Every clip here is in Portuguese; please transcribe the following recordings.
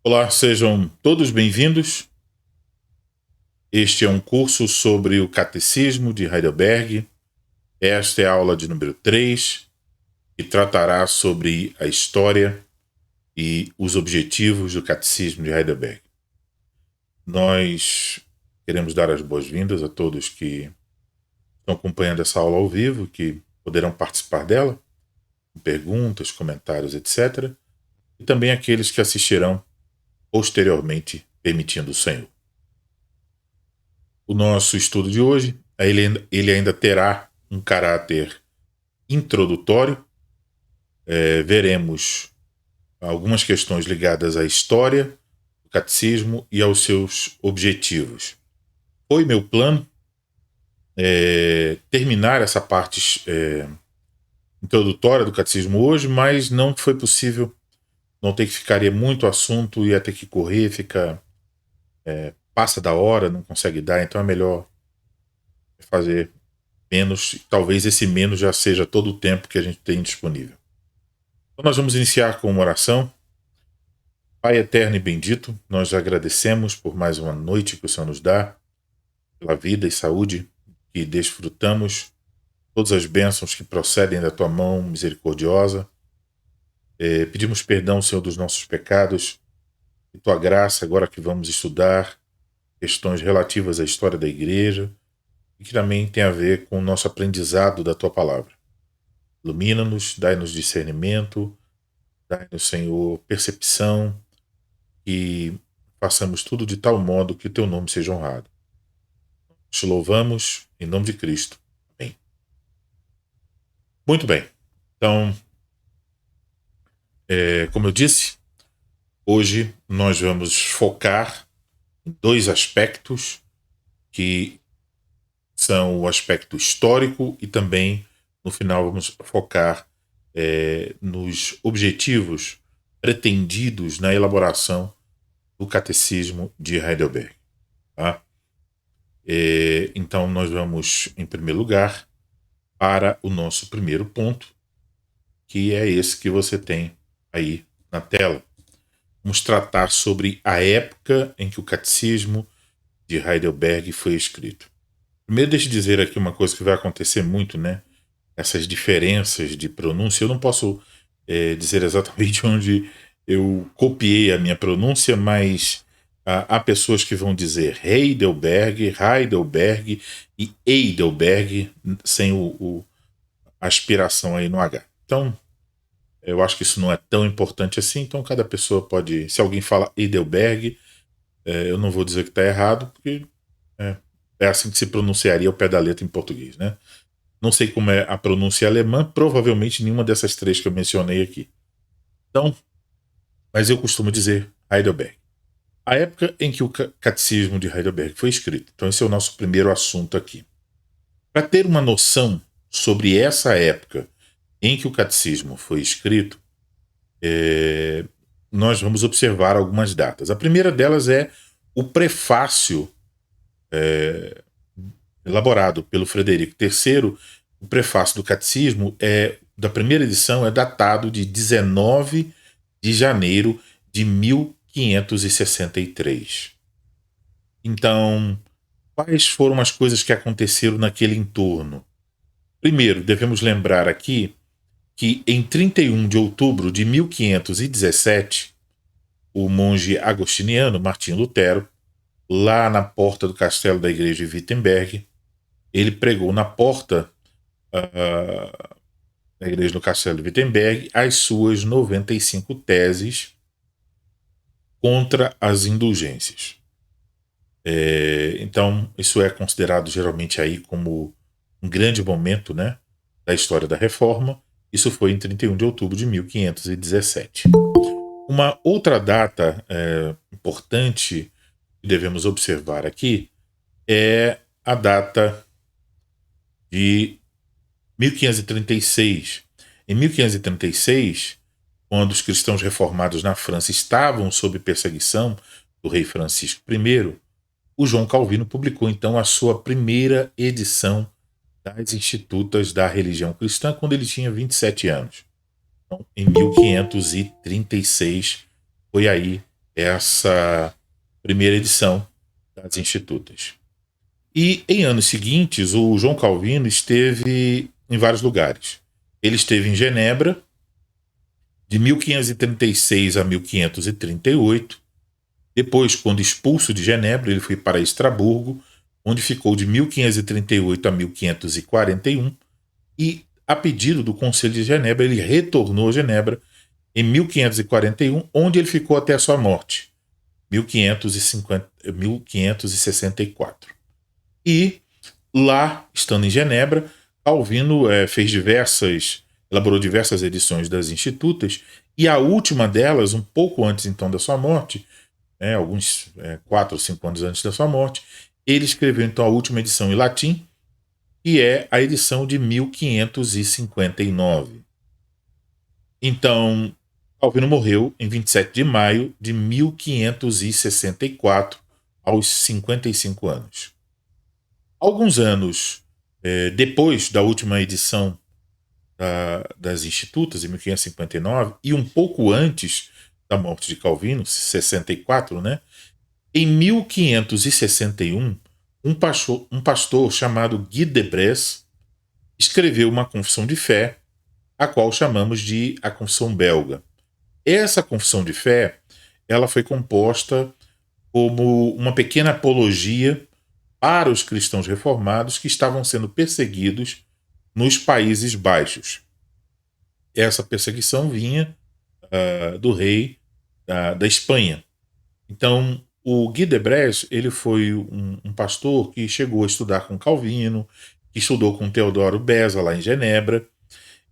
Olá, sejam todos bem-vindos. Este é um curso sobre o Catecismo de Heidelberg. Esta é a aula de número 3, que tratará sobre a história e os objetivos do Catecismo de Heidelberg. Nós queremos dar as boas-vindas a todos que estão acompanhando essa aula ao vivo, que poderão participar dela, com perguntas, comentários, etc. E também aqueles que assistirão posteriormente, permitindo o Senhor. O nosso estudo de hoje, ele ainda terá um caráter introdutório. Veremos algumas questões ligadas à história, do catecismo e aos seus objetivos. Foi meu plano terminar essa parte introdutória do catecismo hoje, mas não foi possível. Não tem que ficaria muito assunto, ia ter que correr, passa da hora, não consegue dar, então é melhor fazer menos, talvez esse menos já seja todo o tempo que a gente tem disponível. Então nós vamos iniciar com uma oração. Pai eterno e bendito, nós agradecemos por mais uma noite que o Senhor nos dá, pela vida e saúde que desfrutamos, todas as bênçãos que procedem da tua mão misericordiosa. Pedimos perdão, Senhor, dos nossos pecados e tua graça agora que vamos estudar questões relativas à história da igreja e que também tem a ver com o nosso aprendizado da tua palavra. Ilumina-nos, dai-nos discernimento, dai-nos, Senhor, percepção e façamos tudo de tal modo que o teu nome seja honrado. Te louvamos em nome de Cristo. Amém. Muito bem. Então, como eu disse, hoje nós vamos focar em dois aspectos que são o aspecto histórico e também, no final, vamos focar nos objetivos pretendidos na elaboração do Catecismo de Heidelberg. Tá? Então, nós vamos, em primeiro lugar, para o nosso primeiro ponto, que é esse que você tem aí na tela. Vamos tratar sobre a época em que o Catecismo de Heidelberg foi escrito. Primeiro, deixa eu dizer aqui uma coisa que vai acontecer muito, né? Essas diferenças de pronúncia. Eu não posso dizer exatamente onde eu copiei a minha pronúncia, mas há pessoas que vão dizer Heidelberg, Heidelberg e Heidelberg sem a aspiração aí no H. Então, eu acho que isso não é tão importante assim, então cada pessoa pode... Se alguém fala Heidelberg, eu não vou dizer que está errado, porque é assim que se pronunciaria ao pé da letra em português, né? Não sei como é a pronúncia alemã, provavelmente nenhuma dessas três que eu mencionei aqui. Então, mas eu costumo dizer Heidelberg. A época em que o Catecismo de Heidelberg foi escrito. Então esse é o nosso primeiro assunto aqui. Para ter uma noção sobre essa época em que o Catecismo foi escrito, nós vamos observar algumas datas. A primeira delas é o prefácio elaborado pelo Frederico III. O prefácio do Catecismo da primeira edição é datado de 19 de janeiro de 1563. Então, quais foram as coisas que aconteceram naquele entorno? Primeiro, devemos lembrar aqui que em 31 de outubro de 1517, o monge agostiniano Martinho Lutero, lá na porta do castelo da igreja de Wittenberg, ele pregou na porta da igreja do castelo de Wittenberg as suas 95 teses contra as indulgências. Então, isso é considerado geralmente aí como um grande momento, né, da história da Reforma. Isso foi em 31 de outubro de 1517. Uma outra data importante que devemos observar aqui é a data de 1536. Em 1536, quando os cristãos reformados na França estavam sob perseguição do rei Francisco I, o João Calvino publicou então a sua primeira edição das Institutas da Religião Cristã quando ele tinha 27 anos. Então, em 1536 foi aí essa primeira edição das Institutas. E em anos seguintes, o João Calvino esteve em vários lugares. Ele esteve em Genebra, de 1536 a 1538. Depois, quando expulso de Genebra, ele foi para Estraburgo, onde ficou de 1538 a 1541. E, a pedido do Conselho de Genebra, ele retornou a Genebra em 1541, onde ele ficou até a sua morte, 1564. E lá, estando em Genebra, Calvino elaborou diversas edições das Institutas, e a última delas, um pouco antes então da sua morte, alguns 4 ou 5 anos antes da sua morte, ele escreveu então a última edição em latim, que é a edição de 1559. Então, Calvino morreu em 27 de maio de 1564, aos 55 anos. Alguns anos depois da última edição das Institutas, em 1559, e um pouco antes da morte de Calvino, 64, né? Em 1561, um pastor chamado Guy de Brès escreveu uma confissão de fé, a qual chamamos de a Confissão Belga. Essa confissão de fé, ela foi composta como uma pequena apologia para os cristãos reformados que estavam sendo perseguidos nos Países Baixos. Essa perseguição vinha do rei da Espanha. Então, o Guy de Brès, ele foi um pastor que chegou a estudar com Calvino, que estudou com Teodoro Beza lá em Genebra,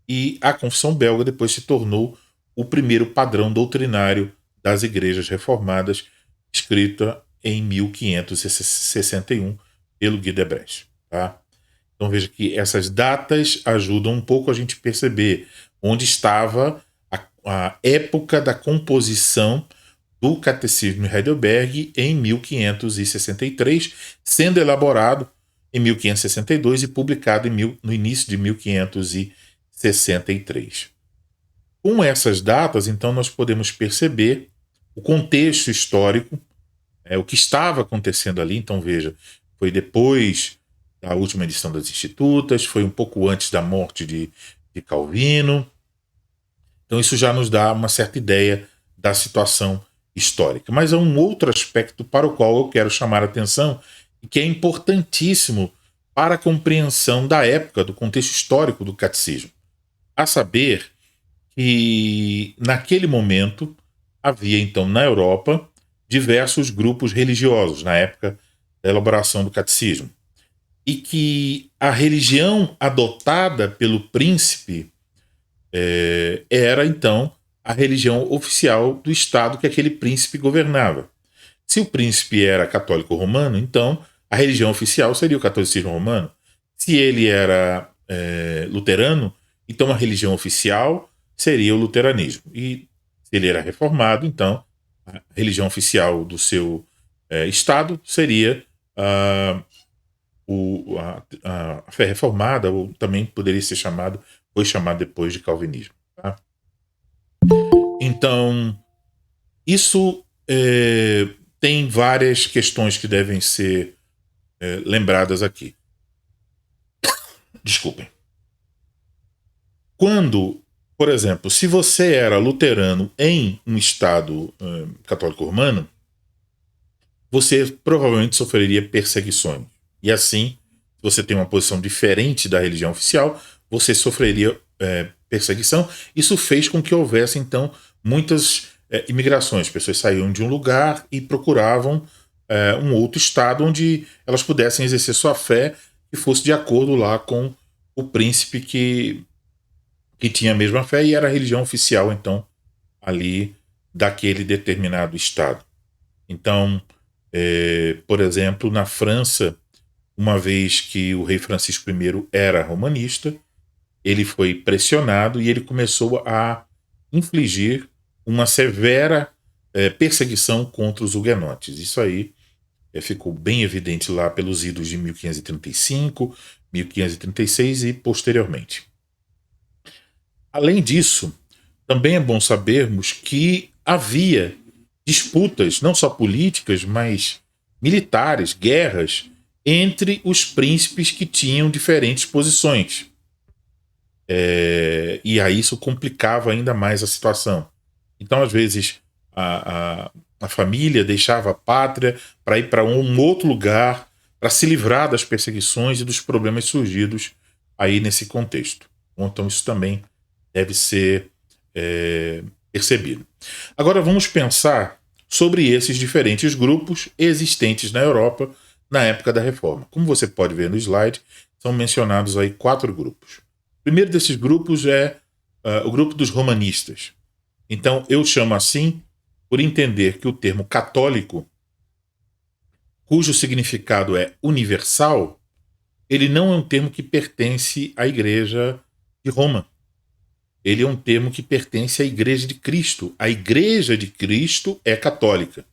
e a Confissão Belga depois se tornou o primeiro padrão doutrinário das igrejas reformadas, escrita em 1561 pelo Guy de Brès. Tá? Então veja que essas datas ajudam um pouco a gente perceber onde estava a época da composição do Catecismo de Heidelberg em 1563, sendo elaborado em 1562 e publicado no início de 1563. Com essas datas, então, nós podemos perceber o contexto histórico, o que estava acontecendo ali. Então, veja, foi depois da última edição das Institutas, foi um pouco antes da morte de Calvino. Então, isso já nos dá uma certa ideia da situação histórica. Mas há um outro aspecto para o qual eu quero chamar a atenção e que é importantíssimo para a compreensão da época, do contexto histórico do catecismo. A saber que, naquele momento, havia, então, na Europa, diversos grupos religiosos, na época da elaboração do catecismo. E que a religião adotada pelo príncipe era, então, a religião oficial do Estado que aquele príncipe governava. Se o príncipe era católico romano, então a religião oficial seria o catolicismo romano. Se ele era luterano, então a religião oficial seria o luteranismo. E se ele era reformado, então a religião oficial do seu Estado seria a fé reformada, ou também poderia ser foi chamado depois de calvinismo. Tá? Então, isso tem várias questões que devem ser lembradas aqui. Desculpem. Quando, por exemplo, se você era luterano em um estado católico romano, você provavelmente sofreria perseguições. E assim, se você tem uma posição diferente da religião oficial, você sofreria perseguição. Isso fez com que houvesse, então, muitas imigrações. Pessoas saíam de um lugar e procuravam um outro estado onde elas pudessem exercer sua fé e fosse de acordo lá com o príncipe que tinha a mesma fé e era a religião oficial, então, ali daquele determinado estado. Então, por exemplo, na França, uma vez que o rei Francisco I era romanista, ele foi pressionado e ele começou a infligir uma severa perseguição contra os huguenotes. Isso aí ficou bem evidente lá pelos idos de 1535, 1536 e posteriormente. Além disso, também é bom sabermos que havia disputas, não só políticas, mas militares, guerras, entre os príncipes que tinham diferentes posições. E aí isso complicava ainda mais a situação. Então, às vezes, a família deixava a pátria para ir para um outro lugar, para se livrar das perseguições e dos problemas surgidos aí nesse contexto. Então, isso também deve ser percebido. Agora, vamos pensar sobre esses diferentes grupos existentes na Europa na época da Reforma. Como você pode ver no slide, são mencionados aí 4 grupos. O primeiro desses grupos é o grupo dos romanistas. Então, eu chamo assim por entender que o termo católico, cujo significado é universal, ele não é um termo que pertence à Igreja de Roma. Ele é um termo que pertence à Igreja de Cristo. A Igreja de Cristo é católica,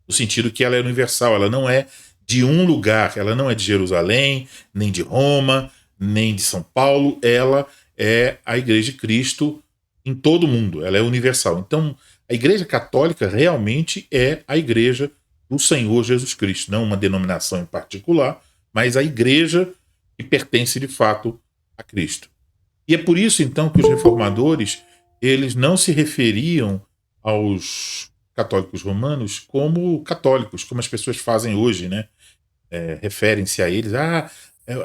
no sentido que ela é universal, ela não é de um lugar, ela não é de Jerusalém, nem de Roma, nem de São Paulo, ela é a Igreja de Cristo em todo o mundo, ela é universal. Então, a Igreja Católica realmente é a Igreja do Senhor Jesus Cristo, não uma denominação em particular, mas a Igreja que pertence de fato a Cristo. E é por isso, então, que os reformadores eles não se referiam aos católicos romanos como católicos, como as pessoas fazem hoje, né? Referem-se a eles, a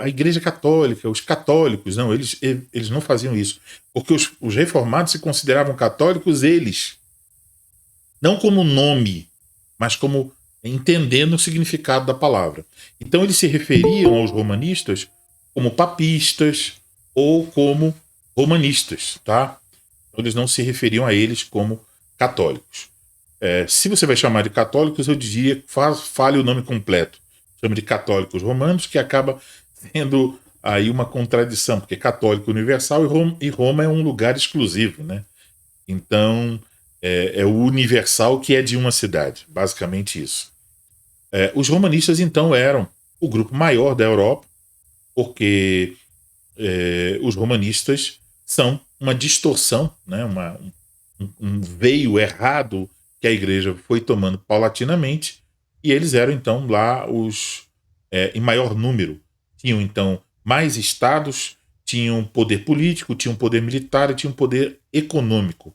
Igreja Católica, os católicos. Não, eles não faziam isso. Porque os reformados se consideravam católicos eles, não como nome, mas como entendendo o significado da palavra. Então eles se referiam aos romanistas como papistas ou como romanistas, tá? Eles não se referiam a eles como católicos. Se você vai chamar de católicos, eu diria que fale o nome completo. Chama de católicos romanos, que acaba sendo aí uma contradição, porque católico universal e Roma é um lugar exclusivo, né? Então, é o universal que é de uma cidade, basicamente isso. Os romanistas, então, eram o grupo maior da Europa, porque os romanistas são uma distorção, né? Um veio errado que a igreja foi tomando paulatinamente, e eles eram, então, lá em maior número. Tinham, então, mais estados, tinham poder político, tinham poder militar e tinham poder econômico.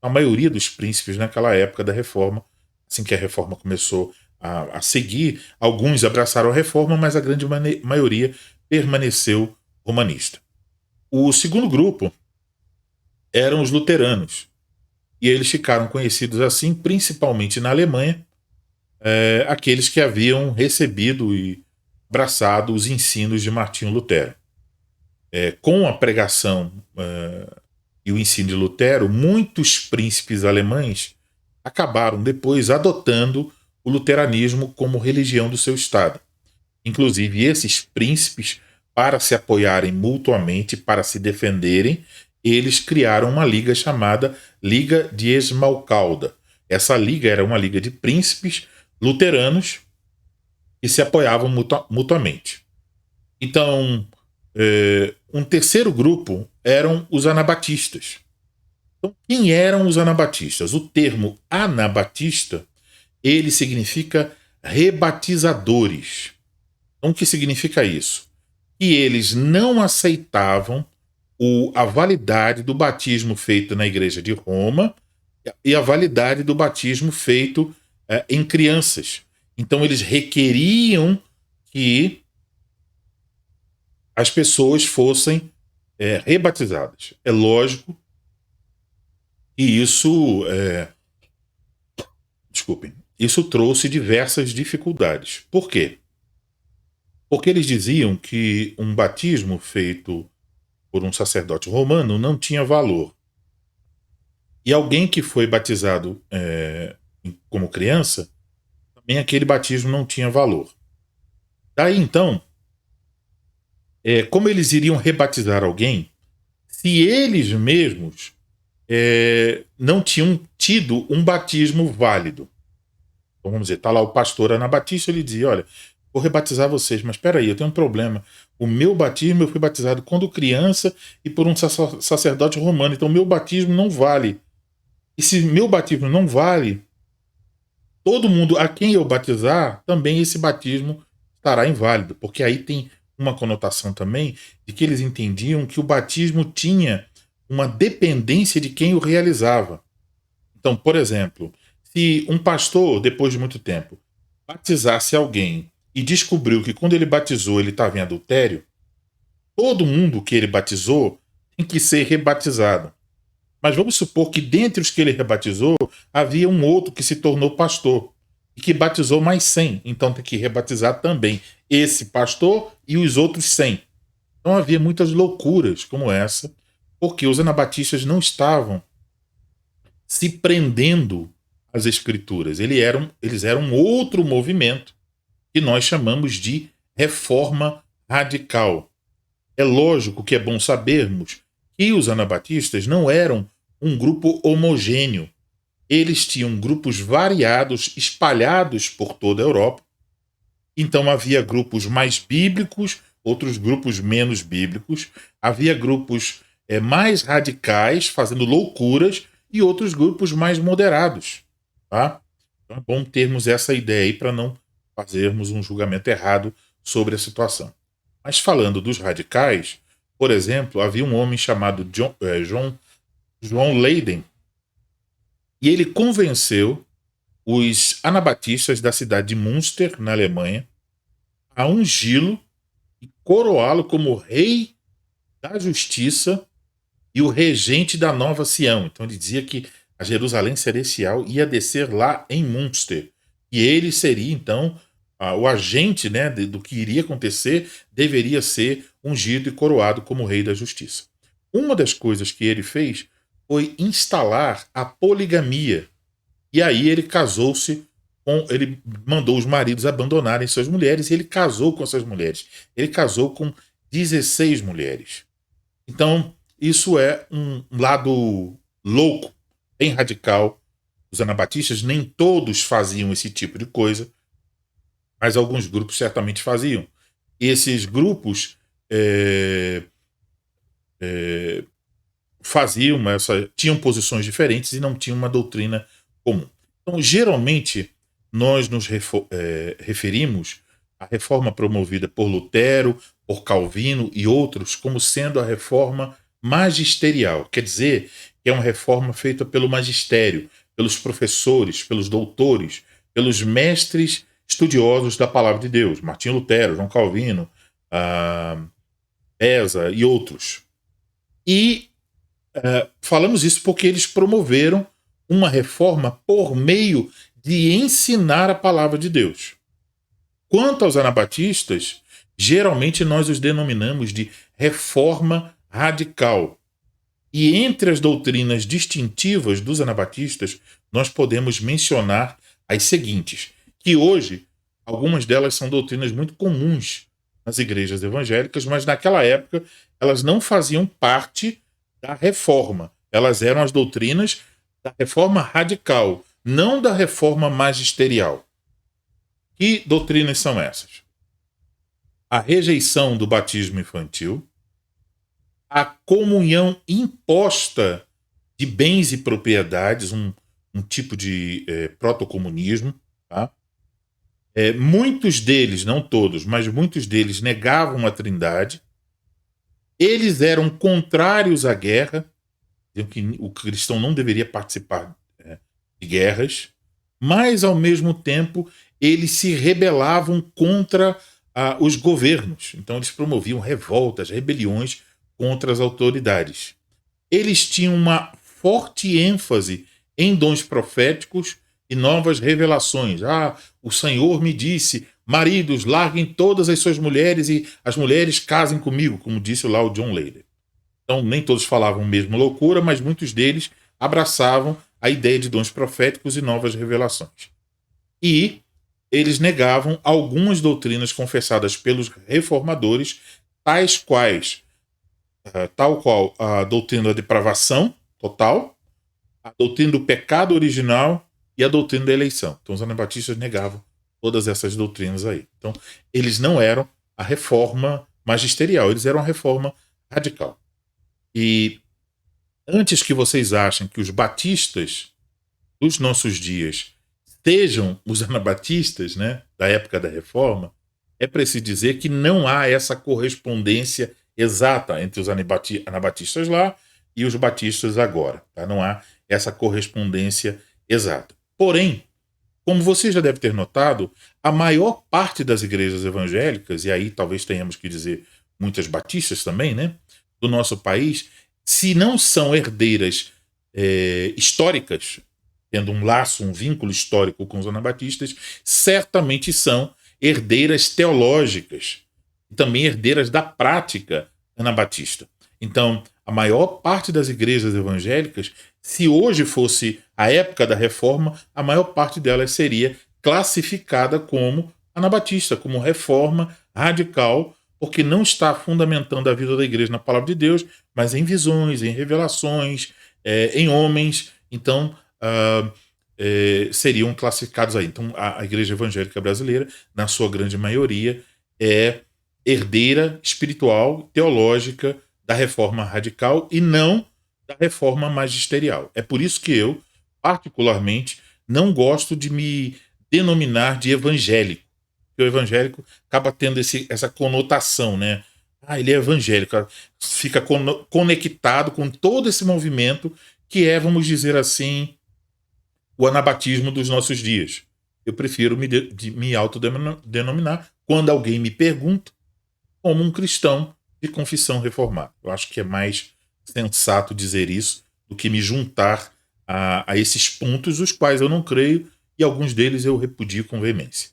A maioria dos príncipes naquela época da Reforma, assim que a Reforma começou a seguir, alguns abraçaram a Reforma, mas a grande maioria permaneceu romanista. O segundo grupo eram os luteranos, e eles ficaram conhecidos assim, principalmente na Alemanha, aqueles que haviam recebido e abraçado os ensinos de Martinho Lutero. Com a pregação e o ensino de Lutero, muitos príncipes alemães acabaram depois adotando o luteranismo como religião do seu estado. Inclusive, esses príncipes, para se apoiarem mutuamente, para se defenderem, eles criaram uma liga chamada Liga de Esmalcalda. Essa liga era uma liga de príncipes luteranos que se apoiavam mutuamente. Então, um terceiro grupo eram os anabatistas. Então, quem eram os anabatistas? O termo anabatista, ele significa rebatizadores. Então, o que significa isso? Que eles não aceitavam a validade do batismo feito na Igreja de Roma e a validade do batismo feito em crianças. Então, eles requeriam que as pessoas fossem rebatizadas. É lógico que isso trouxe diversas dificuldades. Por quê? Porque eles diziam que um batismo feito por um sacerdote romano não tinha valor. E alguém que foi batizado como criança, também aquele batismo não tinha valor. Daí então, como eles iriam rebatizar alguém se eles mesmos não tinham tido um batismo válido? Então, vamos dizer, está lá o pastor anabatista, ele dizia, olha, vou rebatizar vocês, mas espera aí, eu tenho um problema. O meu batismo, eu fui batizado quando criança e por um sacerdote romano, então o meu batismo não vale. E se meu batismo não vale, todo mundo a quem eu batizar, também esse batismo estará inválido, porque aí tem uma conotação também de que eles entendiam que o batismo tinha uma dependência de quem o realizava. Então, por exemplo, se um pastor, depois de muito tempo, batizasse alguém e descobriu que quando ele batizou ele estava em adultério, todo mundo que ele batizou tem que ser rebatizado. Mas vamos supor que dentre os que ele rebatizou, havia um outro que se tornou pastor e que batizou mais 100. Então tem que rebatizar também esse pastor e os outros 100. Então havia muitas loucuras como essa, porque os anabatistas não estavam se prendendo às escrituras. Eles eram outro movimento que nós chamamos de reforma radical. É lógico que é bom sabermos que os anabatistas não eram um grupo homogêneo. Eles tinham grupos variados, espalhados por toda a Europa. Então havia grupos mais bíblicos, outros grupos menos bíblicos. Havia grupos mais radicais, fazendo loucuras, e outros grupos mais moderados. Tá? Então é bom termos essa ideia aí para não fazermos um julgamento errado sobre a situação. Mas falando dos radicais, por exemplo, havia um homem chamado John Leyden, e ele convenceu os anabatistas da cidade de Münster, na Alemanha, a ungí-lo e coroá-lo como rei da justiça e o regente da Nova Sião. Então ele dizia que a Jerusalém celestial ia descer lá em Münster. E ele seria, então, o agente, né, do que iria acontecer, deveria ser ungido e coroado como rei da justiça. Uma das coisas que ele fez foi instalar a poligamia. E aí ele casou-se ele mandou os maridos abandonarem suas mulheres e ele casou com essas mulheres. Ele casou com 16 mulheres. Então, isso é um lado louco, bem radical. Os anabatistas nem todos faziam esse tipo de coisa, mas alguns grupos certamente faziam. Esses grupos tinham posições diferentes e não tinham uma doutrina comum. Então, geralmente, nós nos referimos à reforma promovida por Lutero, por Calvino e outros como sendo a reforma magisterial. Quer dizer, que é uma reforma feita pelo magistério, pelos professores, pelos doutores, pelos mestres estudiosos da palavra de Deus. Martinho Lutero, João Calvino, Beza e outros. E falamos isso porque eles promoveram uma reforma por meio de ensinar a palavra de Deus. Quanto aos anabatistas, geralmente nós os denominamos de reforma radical. E entre as doutrinas distintivas dos anabatistas, nós podemos mencionar as seguintes, que hoje algumas delas são doutrinas muito comuns nas igrejas evangélicas, mas naquela época elas não faziam parte da reforma. Elas eram as doutrinas da reforma radical, não da reforma magisterial. Que doutrinas são essas? A rejeição do batismo infantil, a comunhão imposta de bens e propriedades, um tipo de protocomunismo. Tá? Muitos deles, não todos, mas muitos deles negavam a Trindade. Eles eram contrários à guerra, diziam que o cristão não deveria participar de guerras, mas ao mesmo tempo eles se rebelavam contra os governos. Então eles promoviam revoltas, rebeliões contra as autoridades. Eles tinham uma forte ênfase em dons proféticos e novas revelações. O Senhor me disse, maridos, larguem todas as suas mulheres e as mulheres casem comigo, como disse lá o John Leyden. Então nem todos falavam mesmo loucura, mas muitos deles abraçavam a ideia de dons proféticos e novas revelações. E eles negavam algumas doutrinas confessadas pelos reformadores, tal qual a doutrina da depravação total, a doutrina do pecado original e a doutrina da eleição. Então os anabatistas negavam todas essas doutrinas aí. Então eles não eram a reforma magisterial, eles eram a reforma radical. E antes que vocês achem que os batistas dos nossos dias sejam os anabatistas, né, da época da Reforma, é preciso dizer que não há essa correspondência exata entre os anabatistas lá e os batistas agora. Tá? Não há essa correspondência exata. Porém, como você já deve ter notado, a maior parte das igrejas evangélicas, e aí talvez tenhamos que dizer muitas batistas também, né, do nosso país, se não são herdeiras históricas, tendo um laço, um vínculo histórico com os anabatistas, certamente são herdeiras teológicas e também herdeiras da prática anabatista. Então, a maior parte das igrejas evangélicas, se hoje fosse a época da Reforma, a maior parte delas seria classificada como anabatista, como reforma radical, porque não está fundamentando a vida da igreja na palavra de Deus, mas em visões, em revelações, em homens. Então, seriam classificados aí. Então, a igreja evangélica brasileira, na sua grande maioria, é herdeira espiritual, teológica da reforma radical e não da reforma magisterial. É por isso que eu, particularmente, não gosto de me denominar de evangélico. Porque o evangélico acaba tendo essa conotação, né? Ele é evangélico, fica conectado com todo esse movimento que é, vamos dizer assim, o anabatismo dos nossos dias. Eu prefiro me autodenominar, quando alguém me pergunta, como um cristão de confissão reformada. Eu acho que é mais sensato dizer isso do que me juntar a esses pontos, os quais eu não creio, e alguns deles eu repudio com veemência.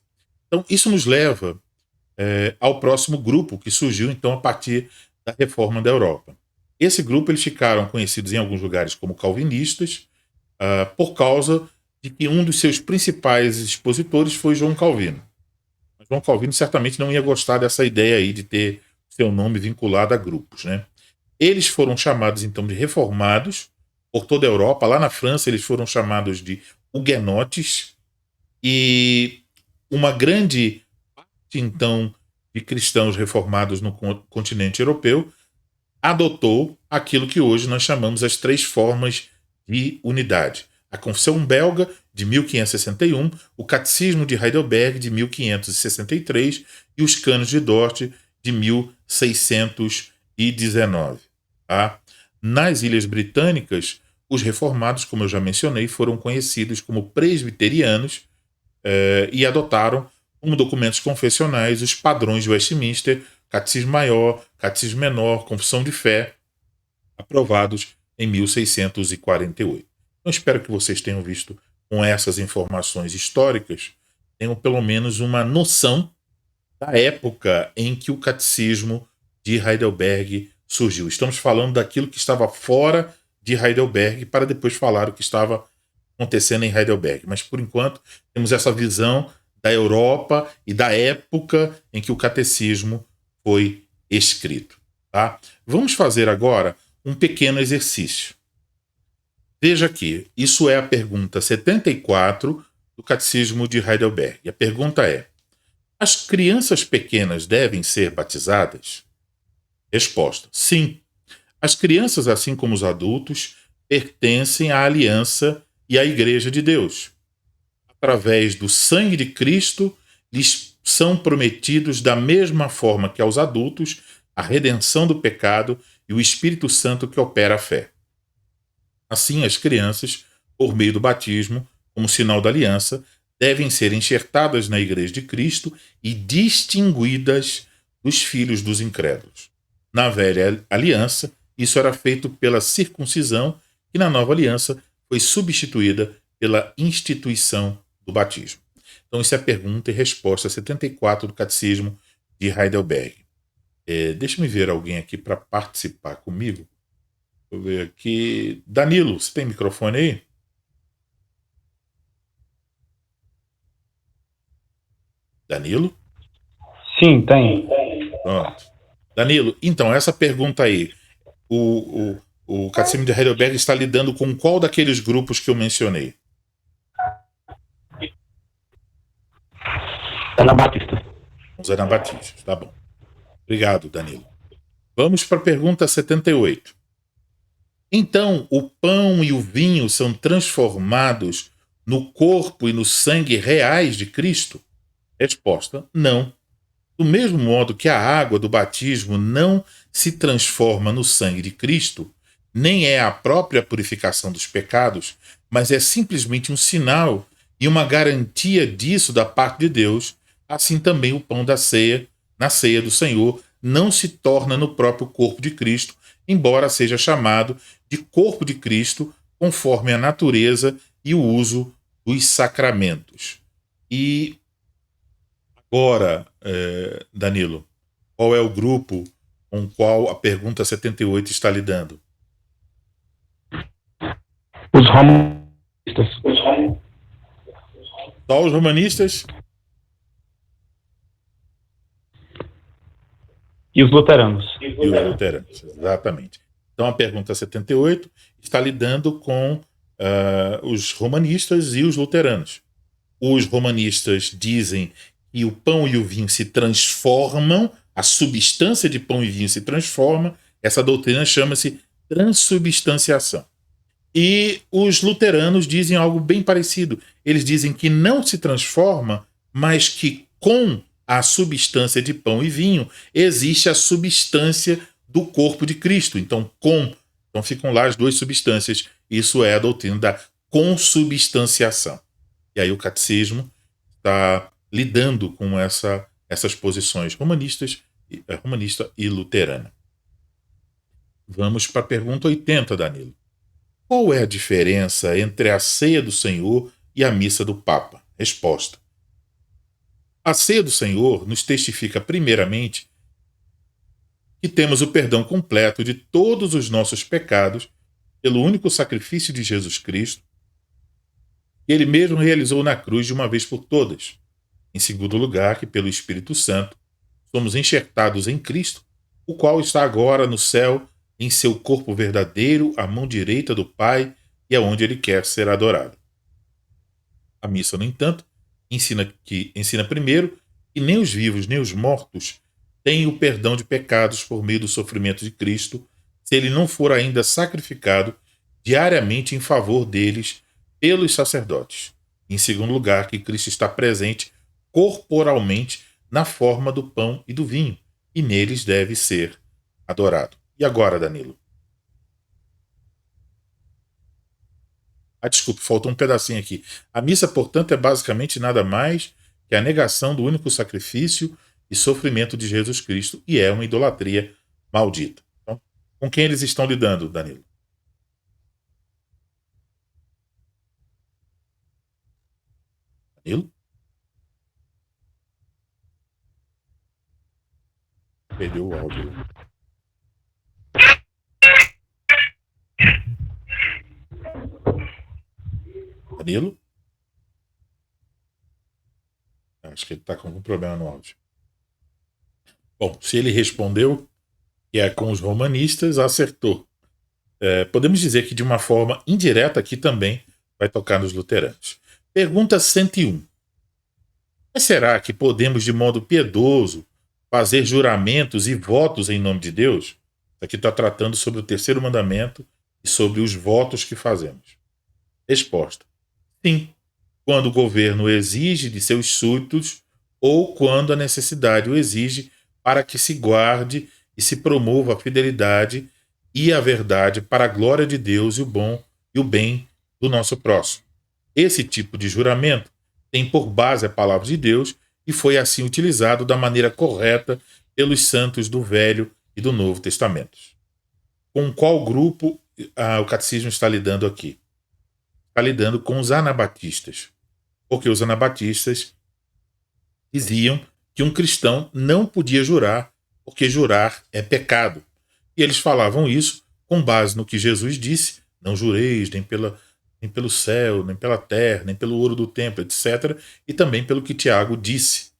Então, isso nos leva ao próximo grupo, que surgiu, então, a partir da Reforma da Europa. Esse grupo, eles ficaram conhecidos em alguns lugares como calvinistas, por causa de que um dos seus principais expositores foi João Calvino. Mas João Calvino certamente não ia gostar dessa ideia aí de ter seu nome vinculado a grupos, né? Eles foram chamados, então, de reformados por toda a Europa. Lá na França, eles foram chamados de huguenotes. E uma grande parte, então, de cristãos reformados no continente europeu adotou aquilo que hoje nós chamamos as três formas de unidade. A Confissão Belga, de 1561, o Catecismo de Heidelberg, de 1563, e os Cânones de Dort, de 1619. Tá? Nas Ilhas Britânicas, os reformados, como eu já mencionei, foram conhecidos como presbiterianos e adotaram, como documentos confessionais, os padrões de Westminster, Catecismo Maior, Catecismo Menor, Confissão de Fé, aprovados em 1648. Então, espero que vocês tenham visto, com essas informações históricas, tenham pelo menos uma noção da época em que o Catecismo de Heidelberg surgiu. Estamos falando daquilo que estava fora de Heidelberg para depois falar o que estava acontecendo em Heidelberg. Mas, por enquanto, temos essa visão da Europa e da época em que o Catecismo foi escrito. Tá? Vamos fazer agora um pequeno exercício. Veja aqui, isso é a pergunta 74 do Catecismo de Heidelberg. E a pergunta é: as crianças pequenas devem ser batizadas? Resposta: sim. As crianças, assim como os adultos, pertencem à aliança e à Igreja de Deus. Através do sangue de Cristo, lhes são prometidos, da mesma forma que aos adultos, a redenção do pecado e o Espírito Santo que opera a fé. Assim, as crianças, por meio do batismo, como sinal da aliança, devem ser enxertadas na Igreja de Cristo e distinguidas dos filhos dos incrédulos. Na velha aliança, isso era feito pela circuncisão, e na nova aliança foi substituída pela instituição do batismo. Então, isso é a pergunta e resposta 74 do Catecismo de Heidelberg. Deixa-me ver alguém aqui para participar comigo. Vou ver aqui. Danilo, você tem microfone aí? Danilo? Sim, tem. Pronto. Danilo, então, essa pergunta aí. O Catecismo de Heidelberg está lidando com qual daqueles grupos que eu mencionei? Anabatista. Os anabatistas, tá bom. Obrigado, Danilo. Vamos para a pergunta 78. Então, o pão e o vinho são transformados no corpo e no sangue reais de Cristo? Resposta: não. Do mesmo modo que a água do batismo não se transforma no sangue de Cristo, nem é a própria purificação dos pecados, mas é simplesmente um sinal e uma garantia disso da parte de Deus, assim também o pão da ceia, na ceia do Senhor, não se torna no próprio corpo de Cristo, embora seja chamado de corpo de Cristo, conforme a natureza e o uso dos sacramentos. E agora, Danilo, qual é o grupo com o qual a pergunta 78 está lidando? Os romanistas. Só os romanistas? E os luteranos. E os luteranos, exatamente. Então a pergunta 78 está lidando com os romanistas e os luteranos. Os romanistas dizem que o pão e o vinho se transformam, a substância de pão e vinho se transforma, essa doutrina chama-se transubstanciação. E os luteranos dizem algo bem parecido. Eles dizem que não se transforma, mas que com a substância de pão e vinho existe a substância do corpo de Cristo. Então ficam lá as duas substâncias. Isso é a doutrina da consubstanciação. E aí o catecismo está lidando com essas posições romanista e luterana. Vamos para a pergunta 80, Danilo. Qual é a diferença entre a ceia do Senhor e a missa do Papa? Resposta. A ceia do Senhor nos testifica, primeiramente, que temos o perdão completo de todos os nossos pecados pelo único sacrifício de Jesus Cristo, que ele mesmo realizou na cruz de uma vez por todas. Em segundo lugar, que pelo Espírito Santo somos enxertados em Cristo, o qual está agora no céu, em seu corpo verdadeiro, à mão direita do Pai, e é onde ele quer ser adorado. A missa, no entanto, ensina primeiro que nem os vivos nem os mortos têm o perdão de pecados por meio do sofrimento de Cristo, se ele não for ainda sacrificado diariamente em favor deles pelos sacerdotes. Em segundo lugar, que Cristo está presente corporalmente na forma do pão e do vinho, e neles deve ser adorado. E agora, Danilo? Desculpe, faltou um pedacinho aqui. A missa, portanto, é basicamente nada mais que a negação do único sacrifício e sofrimento de Jesus Cristo, e é uma idolatria maldita. Então, com quem eles estão lidando, Danilo? Danilo? Perdeu o áudio. Danilo? Acho que ele está com algum problema no áudio. Bom, se ele respondeu que é com os romanistas, acertou. Podemos dizer que de uma forma indireta aqui também vai tocar nos luteranos. Pergunta 101. Mas será que podemos, de modo piedoso, fazer juramentos e votos em nome de Deus? Isso aqui está tratando sobre o terceiro mandamento e sobre os votos que fazemos. Resposta. Sim, quando o governo exige de seus súditos ou quando a necessidade o exige para que se guarde e se promova a fidelidade e a verdade para a glória de Deus e o bem do nosso próximo. Esse tipo de juramento tem por base a palavra de Deus e foi assim utilizado da maneira correta pelos santos do Velho e do Novo Testamentos. Com qual grupo o catecismo está lidando aqui? Está lidando com os anabatistas, porque os anabatistas diziam que um cristão não podia jurar, porque jurar é pecado. E eles falavam isso com base no que Jesus disse: não jureis nem pelo céu, nem pela terra, nem pelo ouro do templo, etc. E também pelo que Tiago disse.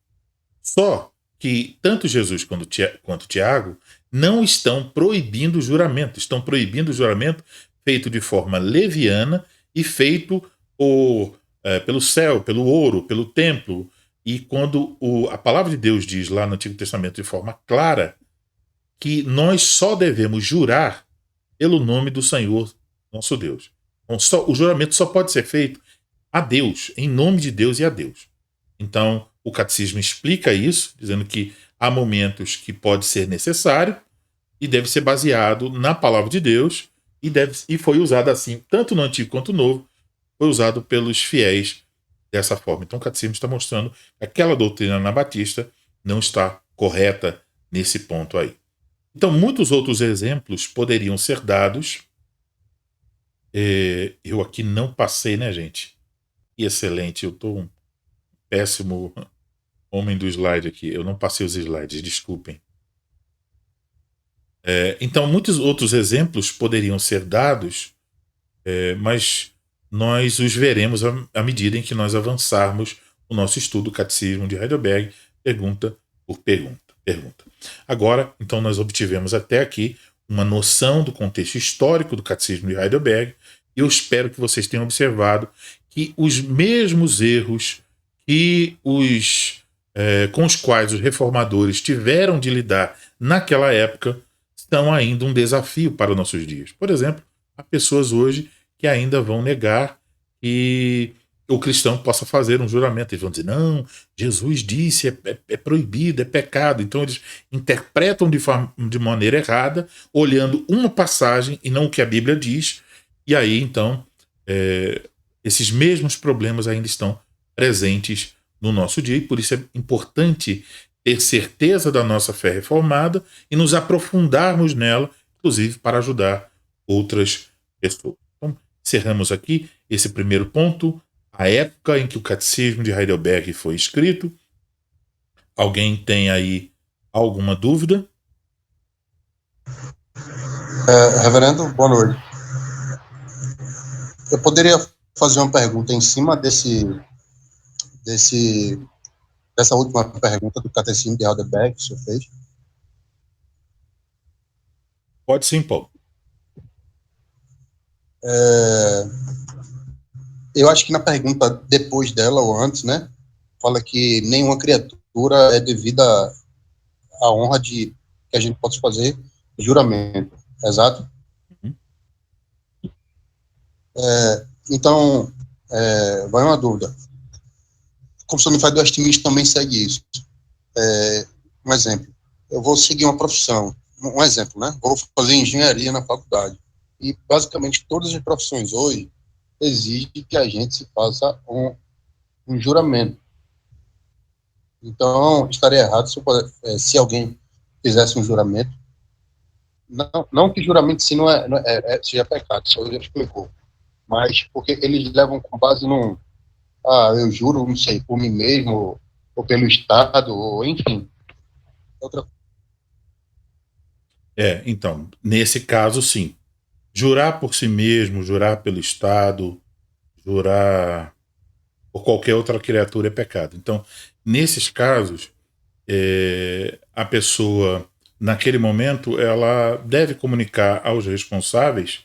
Só que tanto Jesus quanto Tiago não estão proibindo o juramento, estão proibindo o juramento feito de forma leviana e feito pelo céu, pelo ouro, pelo templo. E quando a palavra de Deus diz lá no Antigo Testamento de forma clara que nós só devemos jurar pelo nome do Senhor nosso Deus. Então, o juramento só pode ser feito a Deus, em nome de Deus e a Deus. Então, o catecismo explica isso, dizendo que há momentos que pode ser necessário e deve ser baseado na palavra de Deus e foi usado assim, tanto no Antigo quanto no Novo, foi usado pelos fiéis dessa forma. Então, o catecismo está mostrando que aquela doutrina anabatista não está correta nesse ponto aí. Então, muitos outros exemplos poderiam ser dados. Eu aqui não passei, né, gente? Excelente, eu estou um péssimo homem do slide aqui. Eu não passei os slides, desculpem. Então, muitos outros exemplos poderiam ser dados, mas nós os veremos à medida em que nós avançarmos o nosso estudo do Catecismo de Heidelberg, pergunta por pergunta. Agora, então, nós obtivemos até aqui uma noção do contexto histórico do Catecismo de Heidelberg, e eu espero que vocês tenham observado que os mesmos erros que com os quais os reformadores tiveram de lidar naquela época são ainda um desafio para os nossos dias. Por exemplo, há pessoas hoje que ainda vão negar que o cristão possa fazer um juramento. Eles vão dizer, não, Jesus disse, é proibido, é pecado. Então eles interpretam de maneira errada, olhando uma passagem e não o que a Bíblia diz, e aí então esses mesmos problemas ainda estão presentes no nosso dia, e por isso é importante ter certeza da nossa fé reformada e nos aprofundarmos nela, inclusive para ajudar outras pessoas. Então, encerramos aqui esse primeiro ponto, a época em que o Catecismo de Heidelberg foi escrito. Alguém tem aí alguma dúvida? Reverendo, boa noite. Eu poderia fazer uma pergunta em cima dessa última pergunta do Catecismo de Heidelberg que o senhor fez? Pode sim, Paulo. Eu acho que na pergunta depois dela, ou antes, né, fala que nenhuma criatura é devida à honra de que a gente possa fazer juramento. Exato? Uhum. Então, vai uma dúvida. Como o senhor me faz do Westminster também segue isso. Um exemplo. Eu vou seguir uma profissão. Um exemplo, né? Vou fazer engenharia na faculdade. E, basicamente, todas as profissões hoje exigem que a gente se faça um juramento. Então, estaria errado se alguém fizesse um juramento. Não que juramento em si não seja pecado, isso já explicou. Mas porque eles levam com base num... eu juro, não sei, por mim mesmo, ou pelo Estado, ou enfim. Outra... Então, nesse caso, sim. Jurar por si mesmo, jurar pelo Estado, jurar por qualquer outra criatura é pecado. Então, nesses casos, a pessoa, naquele momento, ela deve comunicar aos responsáveis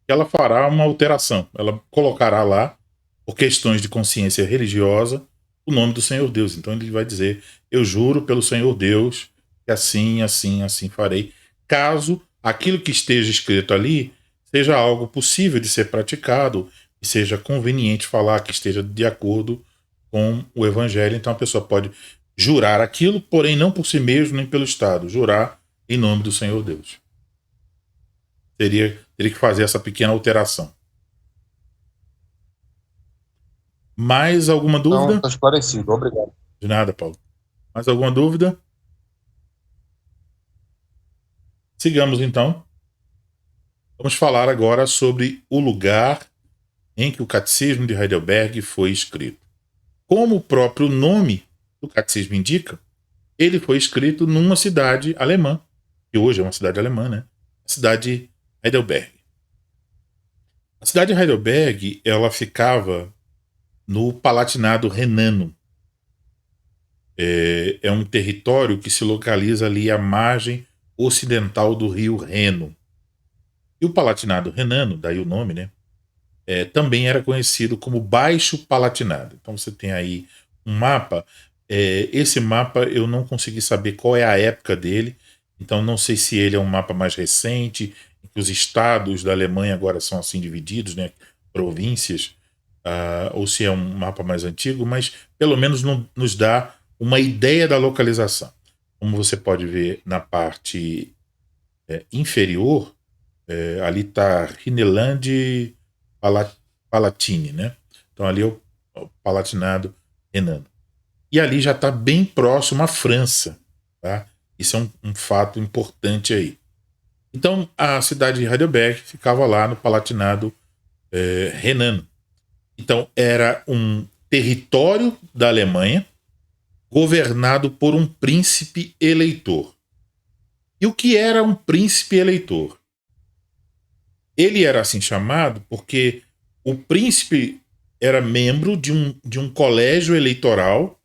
que ela fará uma alteração. Ela colocará lá, por questões de consciência religiosa, o nome do Senhor Deus. Então ele vai dizer, eu juro pelo Senhor Deus que assim, assim, assim farei, caso aquilo que esteja escrito ali seja algo possível de ser praticado e seja conveniente falar, que esteja de acordo com o Evangelho. Então a pessoa pode jurar aquilo, porém não por si mesmo nem pelo Estado, jurar em nome do Senhor Deus. Teria que fazer essa pequena alteração. Mais alguma dúvida? Então, está esclarecido. Obrigado. De nada, Paulo. Mais alguma dúvida? Sigamos, então. Vamos falar agora sobre o lugar em que o Catecismo de Heidelberg foi escrito. Como o próprio nome do catecismo indica, ele foi escrito numa cidade alemã, que hoje é uma cidade alemã, né? A cidade de Heidelberg. A cidade de Heidelberg, ela ficava no Palatinado Renano. É um território que se localiza ali à margem ocidental do rio Reno. E o Palatinado Renano, daí o nome, né? Também era conhecido como Baixo Palatinado. Então você tem aí um mapa. Esse mapa eu não consegui saber qual é a época dele. Então não sei se ele é um mapa mais recente, em que os estados da Alemanha agora são assim divididos, né? Províncias. ou se é um mapa mais antigo, mas pelo menos nos dá uma ideia da localização. Como você pode ver na parte inferior, ali está Rhineland Palatine, né? Então ali é o Palatinado Renano. E ali já está bem próximo à França, tá? Isso é um fato importante aí. Então a cidade de Heidelberg ficava lá no Palatinado Renano. Então era um território da Alemanha governado por um príncipe eleitor. E o que era um príncipe eleitor? Ele era assim chamado porque o príncipe era membro de um colégio eleitoral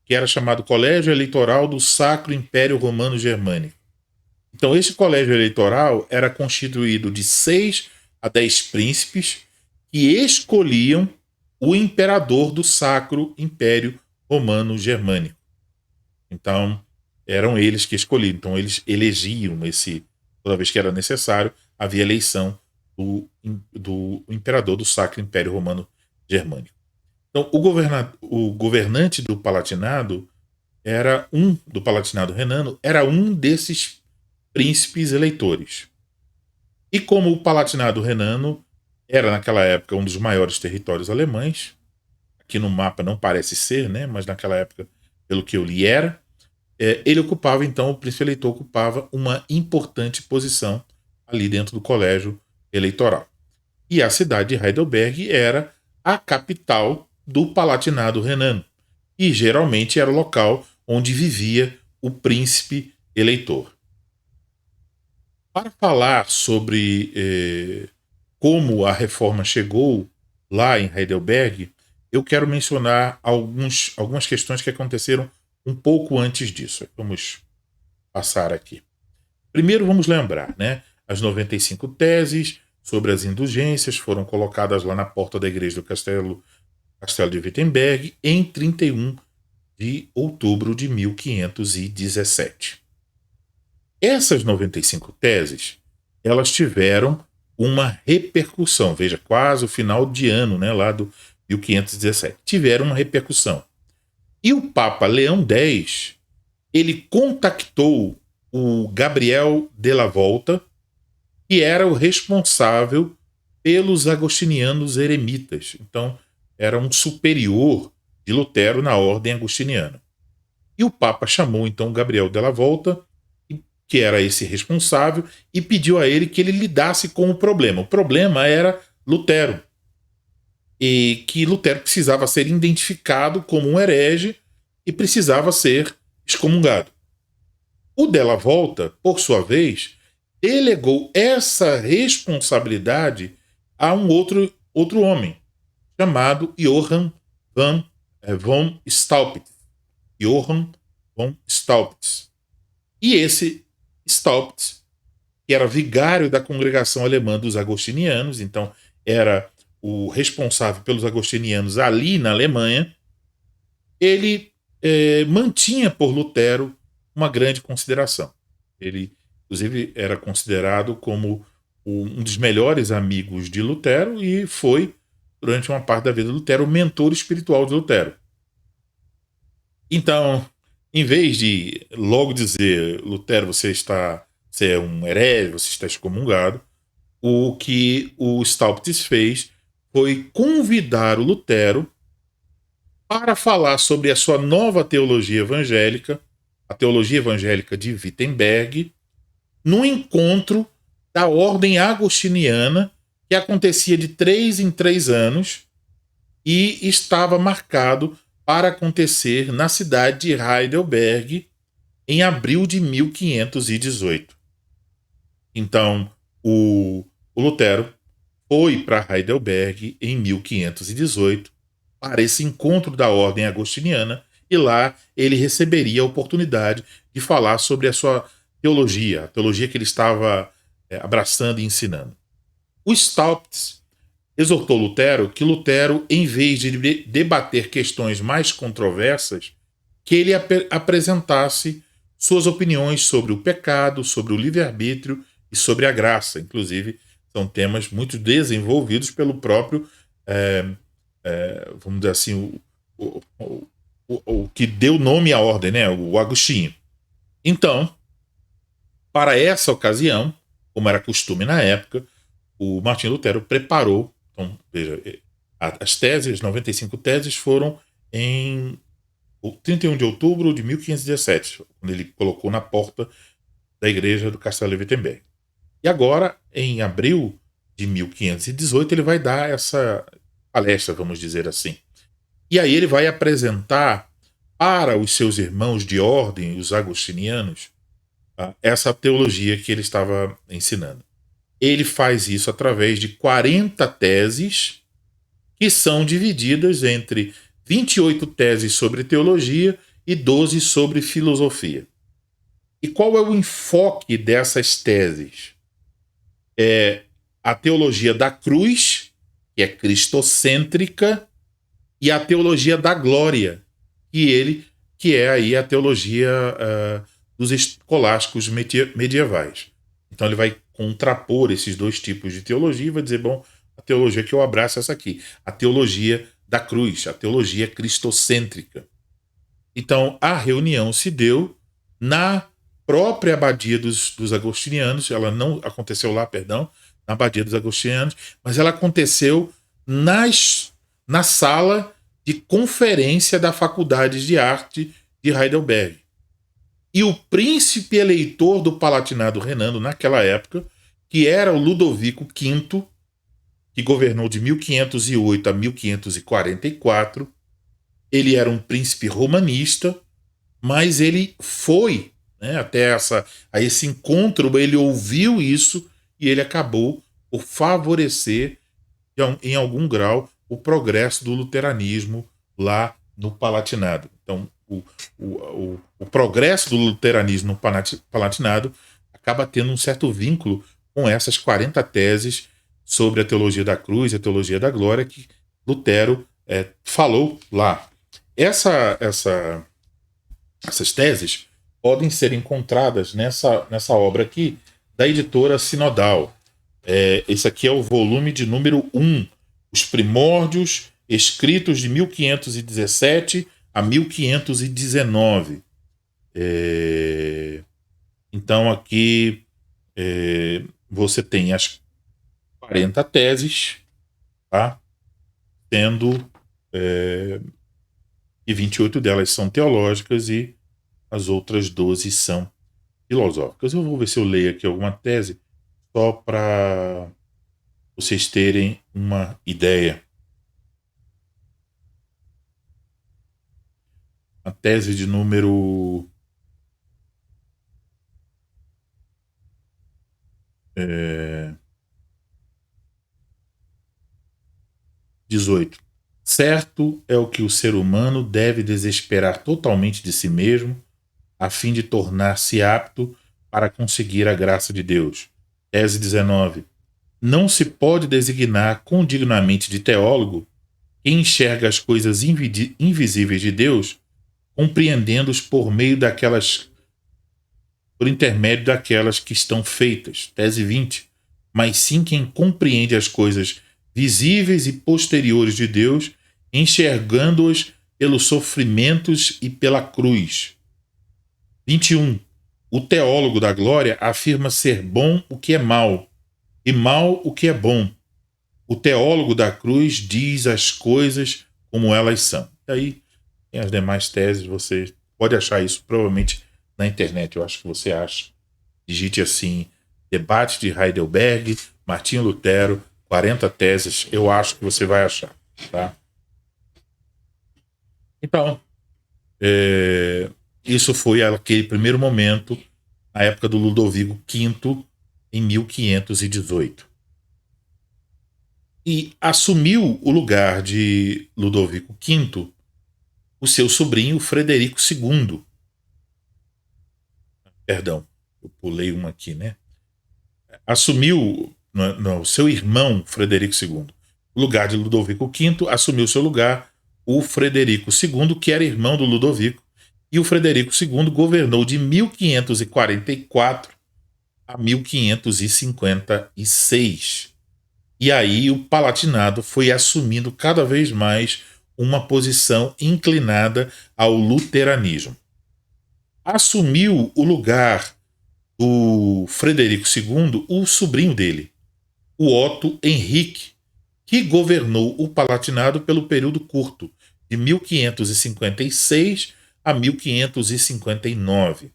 que era chamado Colégio Eleitoral do Sacro Império Romano Germânico. Então esse colégio eleitoral era constituído de 6 a 10 príncipes que escolhiam o imperador do Sacro Império Romano Germânico. Então eram eles que escolhiam. Então eles elegiam toda vez que era necessário, havia eleição do imperador do Sacro Império Romano Germânico. Então, o governante do Palatinado do Palatinado Renano era um desses príncipes eleitores. E como o Palatinado Renano era naquela época um dos maiores territórios alemães, aqui no mapa não parece ser, né? Mas naquela época, pelo que eu li, o príncipe eleitor ocupava uma importante posição ali dentro do colégio eleitoral. E a cidade de Heidelberg era a capital do Palatinado Renano. E geralmente era o local onde vivia o príncipe eleitor. Para falar sobre como a reforma chegou lá em Heidelberg, eu quero mencionar algumas questões que aconteceram um pouco antes disso. Vamos passar aqui. Primeiro vamos lembrar, né? As 95 teses sobre as indulgências foram colocadas lá na porta da igreja do Castelo de Wittenberg em 31 de outubro de 1517. Essas 95 teses, elas tiveram uma repercussão, veja, quase o final de ano, né, lá do 1517, tiveram uma repercussão. E o Papa Leão X, ele contactou o Gabriel della Volta, que era o responsável pelos agostinianos eremitas. Então, era um superior de Lutero na ordem agostiniana. E o Papa chamou, então, Gabriel della Volta, que era esse responsável, e pediu a ele que ele lidasse com o problema. O problema era Lutero. E que Lutero precisava ser identificado como um herege e precisava ser excomungado. O della Volta, por sua vez, delegou essa responsabilidade a um outro homem, chamado Johann von Staupitz. Johann von Staupitz. E esse Staupitz, que era vigário da congregação alemã dos agostinianos, então era o responsável pelos agostinianos ali na Alemanha, ele mantinha por Lutero uma grande consideração. Ele, inclusive, era considerado como um dos melhores amigos de Lutero e foi, durante uma parte da vida de Lutero, o mentor espiritual de Lutero. Então, em vez de logo dizer, Lutero, você é um herege, você está excomungado, o que o Staupitz fez foi convidar o Lutero para falar sobre a sua nova teologia evangélica, a teologia evangélica de Wittenberg, num encontro da ordem agostiniana que acontecia de 3 em 3 anos e estava marcado para acontecer na cidade de Heidelberg em abril de 1518. Então, o Lutero foi para Heidelberg em 1518 para esse encontro da ordem agostiniana e lá ele receberia a oportunidade de falar sobre a sua teologia, a teologia que ele estava abraçando e ensinando. O Staupitz exortou Lutero que Lutero, em vez de debater questões mais controversas, que ele apresentasse suas opiniões sobre o pecado, sobre o livre-arbítrio e sobre a graça. Inclusive, são temas muito desenvolvidos pelo próprio vamos dizer assim, o que deu nome à ordem, né? O Agostinho. Então, para essa ocasião, como era costume na época, o Martinho Lutero preparou. Então, veja, as 95 teses foram em 31 de outubro de 1517, quando ele colocou na porta da igreja do Castelo de Wittenberg. E agora, em abril de 1518, ele vai dar essa palestra, vamos dizer assim. E aí ele vai apresentar para os seus irmãos de ordem, os agostinianos, essa teologia que ele estava ensinando. Ele faz isso através de 40 teses que são divididas entre 28 teses sobre teologia e 12 sobre filosofia. E qual é o enfoque dessas teses? É a teologia da cruz, que é cristocêntrica, e a teologia da glória, que é aí a teologia dos escolásticos medievais. Então ele vai contrapor esses dois tipos de teologia e vai dizer, bom, a teologia que eu abraço é essa aqui, a teologia da cruz, a teologia cristocêntrica. Então a reunião se deu na própria abadia dos agostinianos, ela não aconteceu lá, perdão, na abadia dos agostinianos, mas ela aconteceu na sala de conferência da Faculdade de Arte de Heidelberg. E o príncipe eleitor do Palatinado Renano naquela época, que era o Ludovico V, que governou de 1508 a 1544, ele era um príncipe romanista, mas ele foi, né, até a esse encontro, ele ouviu isso e ele acabou por favorecer, em algum grau, o progresso do luteranismo lá no Palatinado. Então, o progresso do luteranismo no Palatinado acaba tendo um certo vínculo com essas 40 teses sobre a teologia da cruz e a teologia da glória que Lutero falou lá. Essas teses podem ser encontradas nessa obra aqui da editora Sinodal. Esse aqui é o volume de número 1, Os Primórdios, escritos de 1517 a 1519. Então aqui você tem as 40 teses, tá? Sendo e 28 delas são teológicas e as outras 12 são filosóficas. Eu vou ver se eu leio aqui alguma tese só para vocês terem uma ideia. A tese de número 18. Certo é o que o ser humano deve desesperar totalmente de si mesmo, a fim de tornar-se apto para conseguir a graça de Deus. Tese 19. Não se pode designar condignamente de teólogo quem enxerga as coisas invisíveis de Deus, compreendendo-os por intermédio daquelas que estão feitas. Tese 20. Mas sim quem compreende as coisas visíveis e posteriores de Deus, enxergando-os pelos sofrimentos e pela cruz. 21. O teólogo da glória afirma ser bom o que é mal, e mal o que é bom. O teólogo da cruz diz as coisas como elas são. E aí, tem as demais teses, você pode achar isso provavelmente na internet, eu acho que você acha. Digite assim, debate de Heidelberg, Martinho Lutero, 40 teses, eu acho que você vai achar, tá? Então, isso foi aquele primeiro momento, na época do Ludovico V, em 1518. E assumiu o lugar de Ludovico V o seu sobrinho Frederico II. Perdão, eu pulei uma aqui, né? Assumiu o seu irmão Frederico II. O lugar de Ludovico V, assumiu seu lugar o Frederico II, que era irmão do Ludovico, e o Frederico II governou de 1544 a 1556. E aí o Palatinado foi assumindo cada vez mais uma posição inclinada ao luteranismo. Assumiu o lugar do Frederico II, o sobrinho dele, o Otto Henrique, que governou o Palatinado pelo período curto, de 1556 a 1559.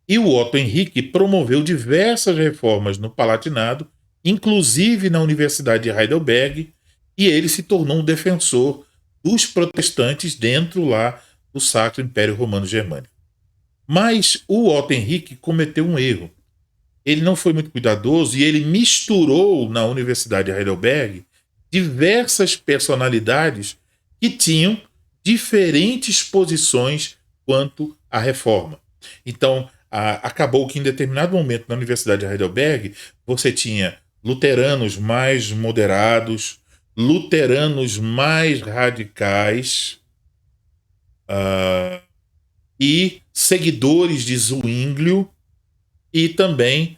E o Otto Henrique promoveu diversas reformas no Palatinado, inclusive na Universidade de Heidelberg, e ele se tornou um defensor dos protestantes dentro lá do Sacro Império Romano Germânico. Mas o Otto Henrique cometeu um erro. Ele não foi muito cuidadoso e ele misturou na Universidade de Heidelberg diversas personalidades que tinham diferentes posições quanto à reforma. Então, acabou que em determinado momento na Universidade de Heidelberg você tinha luteranos mais moderados, luteranos mais radicais e seguidores de Zwinglio e também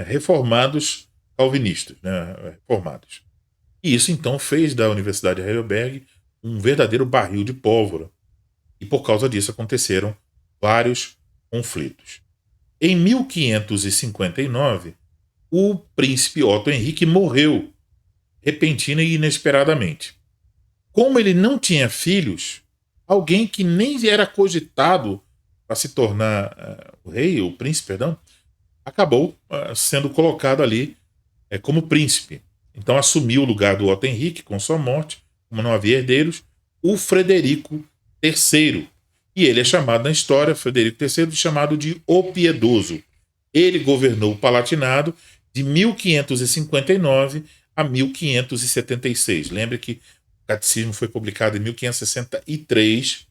reformados calvinistas, né, reformados. E isso então fez da Universidade de Heidelberg um verdadeiro barril de pólvora. E por causa disso aconteceram vários conflitos. Em 1559, o príncipe Otto Henrique morreu repentina e inesperadamente. Como ele não tinha filhos, alguém que nem era cogitado para se tornar o rei, o príncipe, perdão, acabou sendo colocado ali como príncipe. Então assumiu o lugar do Otto Henrique com sua morte, como não havia herdeiros, o Frederico III. E ele é chamado na história, Frederico III, chamado de O Piedoso. Ele governou o Palatinado de 1559 a 1576. Lembre que o Catecismo foi publicado em 1563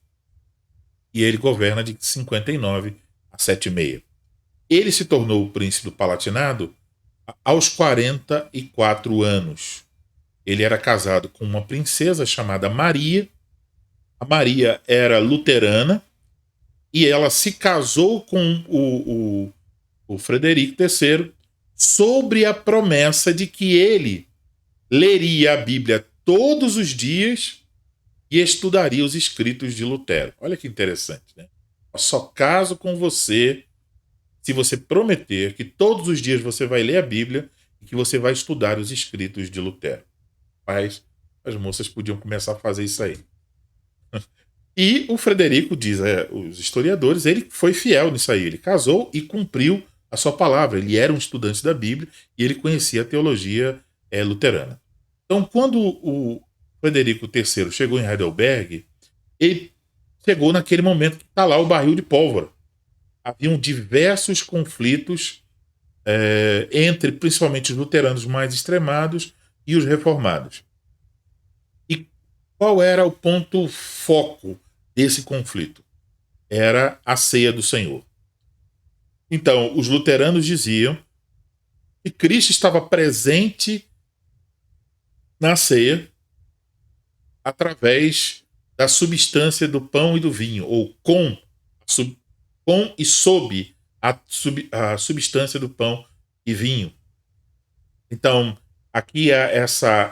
e ele governa de 59 a 76. Ele se tornou o príncipe do Palatinado aos 44 anos. Ele era casado com uma princesa chamada Maria. A Maria era luterana e ela se casou com o Frederico III sobre a promessa de que ele leria a Bíblia todos os dias e estudaria os escritos de Lutero. Olha que interessante, né? Eu só caso com você se você prometer que todos os dias você vai ler a Bíblia e que você vai estudar os escritos de Lutero. Mas as moças podiam começar a fazer isso aí. E o Frederico, diz os historiadores, ele foi fiel nisso aí. Ele casou e cumpriu a sua palavra. Ele era um estudante da Bíblia e ele conhecia a teologia luterana. Então, quando o Frederico III chegou em Heidelberg, ele chegou naquele momento que está lá o barril de pólvora. Haviam diversos conflitos entre principalmente os luteranos mais extremados e os reformados. E qual era o ponto foco desse conflito? Era a ceia do Senhor. Então, os luteranos diziam que Cristo estava presente na ceia através da substância do pão e do vinho, ou com e sob a substância do pão e vinho. Então, aqui há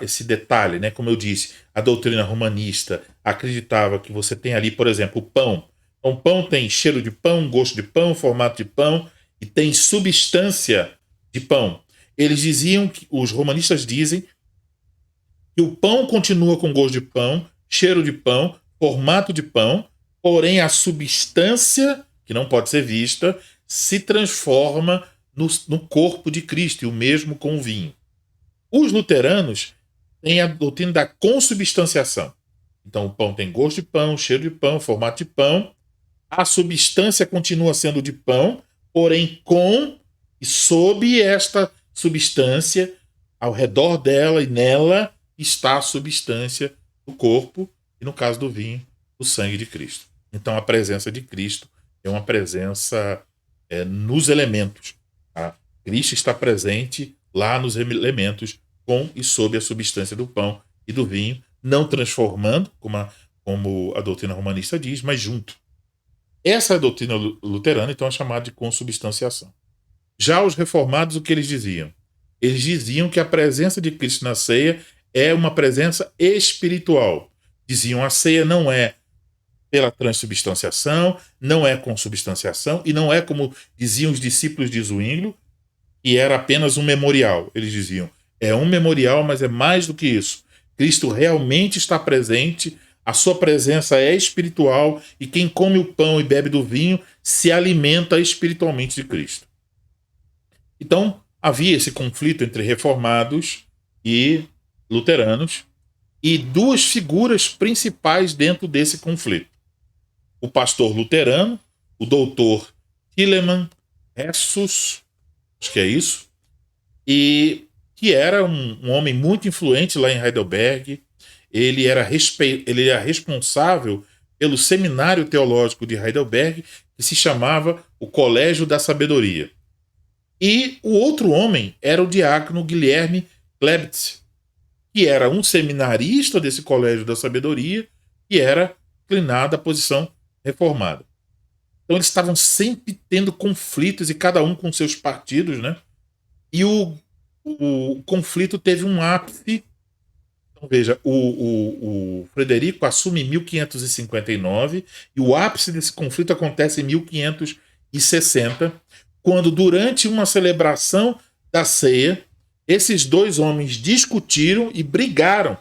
esse detalhe, né? Como eu disse, a doutrina romanista acreditava que você tem ali, por exemplo, o pão. Então, o pão tem cheiro de pão, gosto de pão, formato de pão e tem substância de pão. Eles diziam, os romanistas dizem, que o pão continua com gosto de pão, cheiro de pão, formato de pão, porém a substância, que não pode ser vista, se transforma no corpo de Cristo, e o mesmo com o vinho. Os luteranos têm a doutrina da consubstanciação. Então o pão tem gosto de pão, cheiro de pão, formato de pão, a substância continua sendo de pão, porém com e sob esta substância, ao redor dela e nela, está a substância do corpo, e no caso do vinho, o sangue de Cristo. Então a presença de Cristo é uma presença nos elementos. Tá? Cristo está presente lá nos elementos, com e sob a substância do pão e do vinho, não transformando, como a doutrina romanista diz, mas junto. Essa é a doutrina luterana, então, é chamada de consubstanciação. Já os reformados, o que eles diziam? Eles diziam que a presença de Cristo na ceia é uma presença espiritual. Diziam a ceia não é pela transubstanciação, não é consubstanciação e não é como diziam os discípulos de Zwinglio, que era apenas um memorial. Eles diziam, é um memorial, mas é mais do que isso. Cristo realmente está presente, a sua presença é espiritual e quem come o pão e bebe do vinho se alimenta espiritualmente de Cristo. Então, havia esse conflito entre reformados e luteranos e duas figuras principais dentro desse conflito. O pastor luterano, o doutor Tillemann Hessus, acho que é isso, e que era um homem muito influente lá em Heidelberg. Ele era responsável pelo seminário teológico de Heidelberg, que se chamava o Colégio da Sabedoria. E o outro homem era o diácono Guilherme Klebitz, que era um seminarista desse Colégio da Sabedoria e era inclinado à posição reformada. Então eles estavam sempre tendo conflitos e cada um com seus partidos, né? E o conflito teve um ápice. Então veja, o Frederico assume em 1559 e o ápice desse conflito acontece em 1560, quando durante uma celebração da ceia, esses dois homens discutiram e brigaram.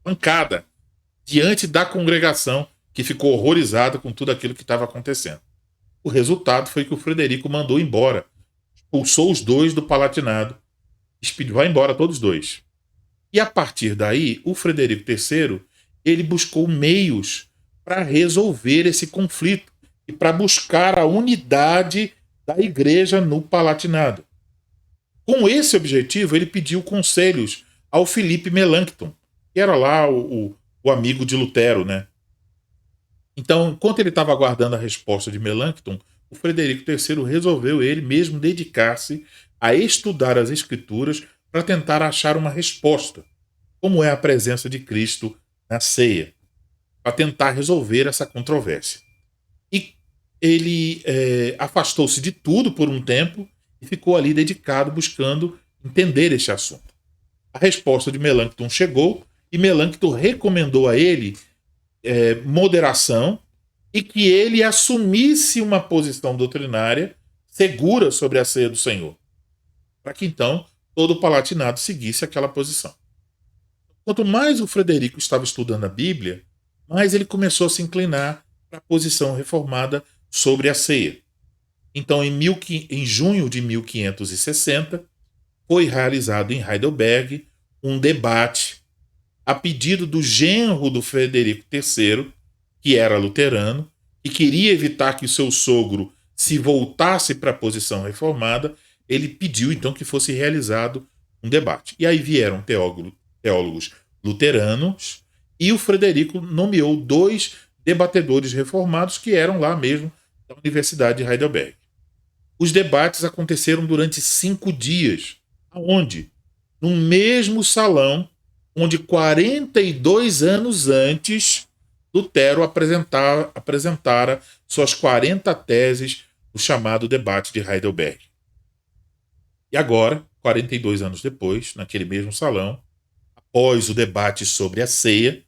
Pancada. Diante da congregação, que ficou horrorizada com tudo aquilo que estava acontecendo. O resultado foi que o Frederico mandou embora, expulsou os dois do Palatinado, vai embora todos os dois. E a partir daí, o Frederico III, ele buscou meios para resolver esse conflito e para buscar a unidade da igreja no Palatinado. Com esse objetivo, ele pediu conselhos ao Felipe Melanchthon, que era lá o amigo de Lutero, né? Então, enquanto ele estava aguardando a resposta de Melanchthon, o Frederico III resolveu ele mesmo dedicar-se a estudar as Escrituras para tentar achar uma resposta, como é a presença de Cristo na ceia, para tentar resolver essa controvérsia. E ele afastou-se de tudo por um tempo e ficou ali dedicado buscando entender este assunto. A resposta de Melanchthon chegou e Melanchthon recomendou a ele moderação e que ele assumisse uma posição doutrinária segura sobre a ceia do Senhor, para que então todo o Palatinado seguisse aquela posição. Quanto mais o Frederico estava estudando a Bíblia, mais ele começou a se inclinar para a posição reformada sobre a ceia. Então, em junho de 1560, foi realizado em Heidelberg um debate a pedido do genro do Frederico III, que era luterano, e queria evitar que o seu sogro se voltasse para a posição reformada. Ele pediu, então, que fosse realizado um debate. E aí vieram teólogos luteranos e o Frederico nomeou 2 debatedores reformados que eram lá mesmo da Universidade de Heidelberg. Os debates aconteceram durante 5 dias. Aonde? No mesmo salão onde 42 anos antes Lutero apresentara suas 40 teses no chamado debate de Heidelberg. E agora, 42 anos depois, naquele mesmo salão, após o debate sobre a ceia,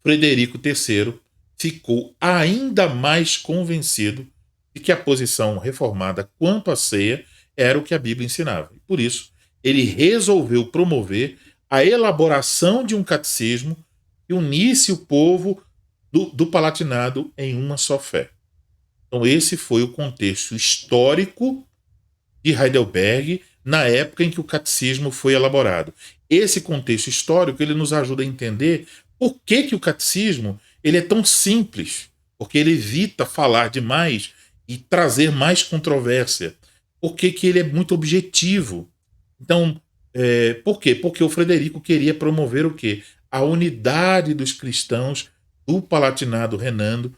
Frederico III ficou ainda mais convencido de que a posição reformada quanto à ceia era o que a Bíblia ensinava. E por isso, ele resolveu promover a elaboração de um catecismo que unisse o povo do Palatinado em uma só fé. Então esse foi o contexto histórico de Heidelberg na época em que o catecismo foi elaborado. Esse contexto histórico ele nos ajuda a entender por que o catecismo ele é tão simples, porque ele evita falar demais e trazer mais controvérsia. Por que ele é muito objetivo? Então, por quê? Porque o Frederico queria promover o quê? A unidade dos cristãos do Palatinado renano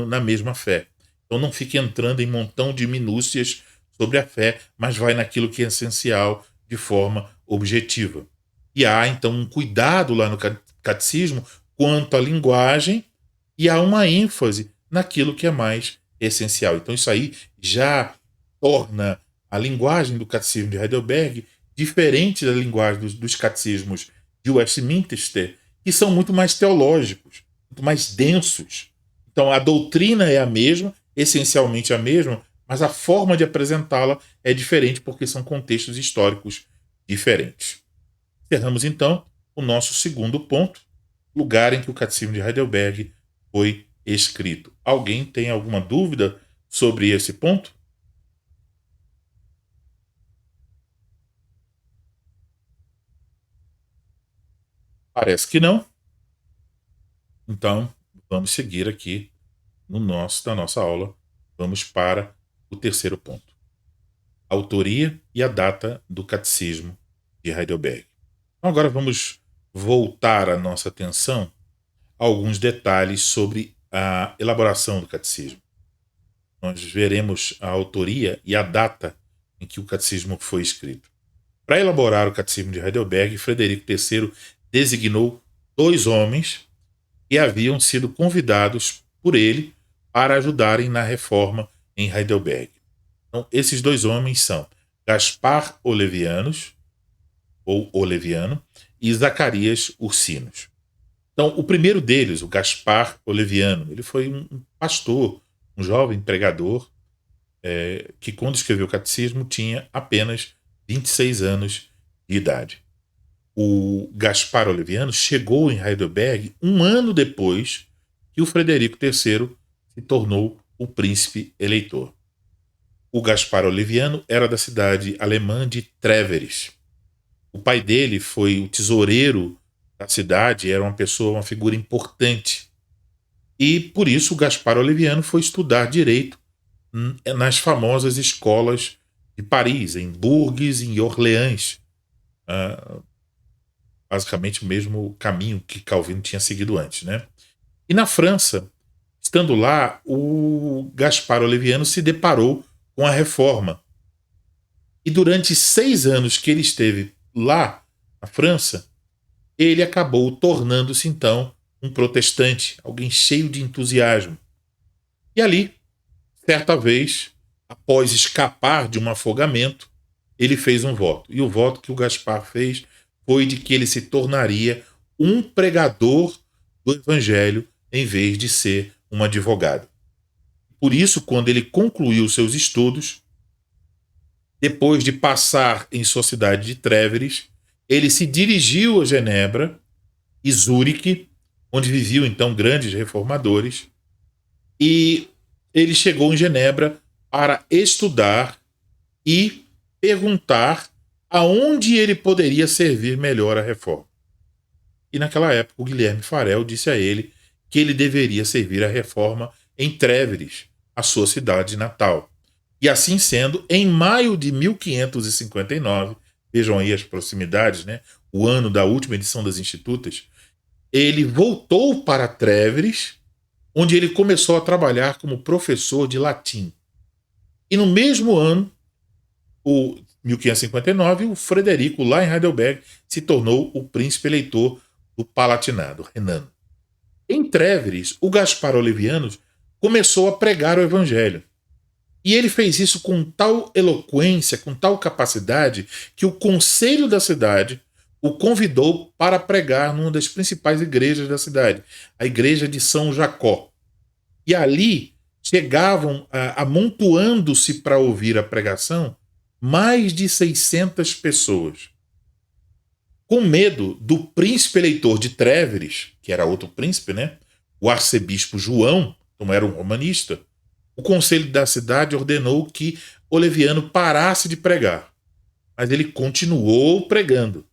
na mesma fé. Então não fique entrando em montão de minúcias sobre a fé, mas vai naquilo que é essencial de forma objetiva. E há, então, um cuidado lá no catecismo quanto à linguagem e há uma ênfase naquilo que é mais essencial. Então isso aí já torna a linguagem do catecismo de Heidelberg diferente da linguagem dos catecismos de Westminster, que são muito mais teológicos, muito mais densos. Então a doutrina é a mesma, essencialmente a mesma, mas a forma de apresentá-la é diferente porque são contextos históricos diferentes. Encerramos então o nosso segundo ponto, lugar em que o catecismo de Heidelberg foi escrito. Alguém tem alguma dúvida sobre esse ponto? Parece que não. Então, vamos seguir aqui na nossa aula. Vamos para o terceiro ponto. A autoria e a data do catecismo de Heidelberg. Então, agora vamos voltar a nossa atenção a alguns detalhes sobre a elaboração do catecismo. Nós veremos a autoria e a data em que o catecismo foi escrito. Para elaborar o catecismo de Heidelberg, Frederico III designou 2 homens que haviam sido convidados por ele para ajudarem na reforma em Heidelberg. Então, esses 2 homens são Gaspar Olevianus, ou Oleviano, e Zacarias Ursinos. Então, o primeiro deles, o Gaspar Oleviano, ele foi um pastor, um jovem pregador, que quando escreveu o catecismo tinha apenas 26 anos de idade. O Gaspar Oleviano chegou em Heidelberg um ano depois que o Frederico III se tornou o príncipe eleitor. O Gaspar Oleviano era da cidade alemã de Treveris. O pai dele foi o tesoureiro da cidade, era uma figura importante. E por isso o Gaspar Oleviano foi estudar direito nas famosas escolas de Paris, em Bourges e em Orleans. Basicamente o mesmo caminho que Calvino tinha seguido antes, né? E na França, estando lá, o Gaspar Oleviano se deparou com a Reforma. E durante 6 anos que ele esteve lá na França, ele acabou tornando-se então um protestante, alguém cheio de entusiasmo. E ali, certa vez, após escapar de um afogamento, ele fez um voto. E o voto que o Gaspar fez foi de que ele se tornaria um pregador do evangelho em vez de ser um advogado. Por isso, quando ele concluiu seus estudos, depois de passar em sua cidade de Treveris, ele se dirigiu a Genebra e Zurique, onde viviam então grandes reformadores, e ele chegou em Genebra para estudar e perguntar aonde ele poderia servir melhor a reforma. E naquela época o Guilherme Farel disse a ele que ele deveria servir a reforma em Treveris, a sua cidade natal. E assim sendo, em maio de 1559, vejam aí as proximidades, né? O ano da última edição das Institutas, ele voltou para Treveris, onde ele começou a trabalhar como professor de latim. E no mesmo ano, o 1559, o Frederico, lá em Heidelberg, se tornou o príncipe eleitor do Palatinado, renano. Em Treveris, o Gaspar Oleviano começou a pregar o evangelho. E ele fez isso com tal eloquência, com tal capacidade, que o conselho da cidade o convidou para pregar numa das principais igrejas da cidade, a igreja de São Jacó. E ali chegavam, amontoando-se para ouvir a pregação, mais de 600 pessoas. Com medo do príncipe eleitor de Treveris, que era outro príncipe, né? O arcebispo João, como era um romanista, o conselho da cidade ordenou que Oleviano parasse de pregar. Mas ele continuou pregando.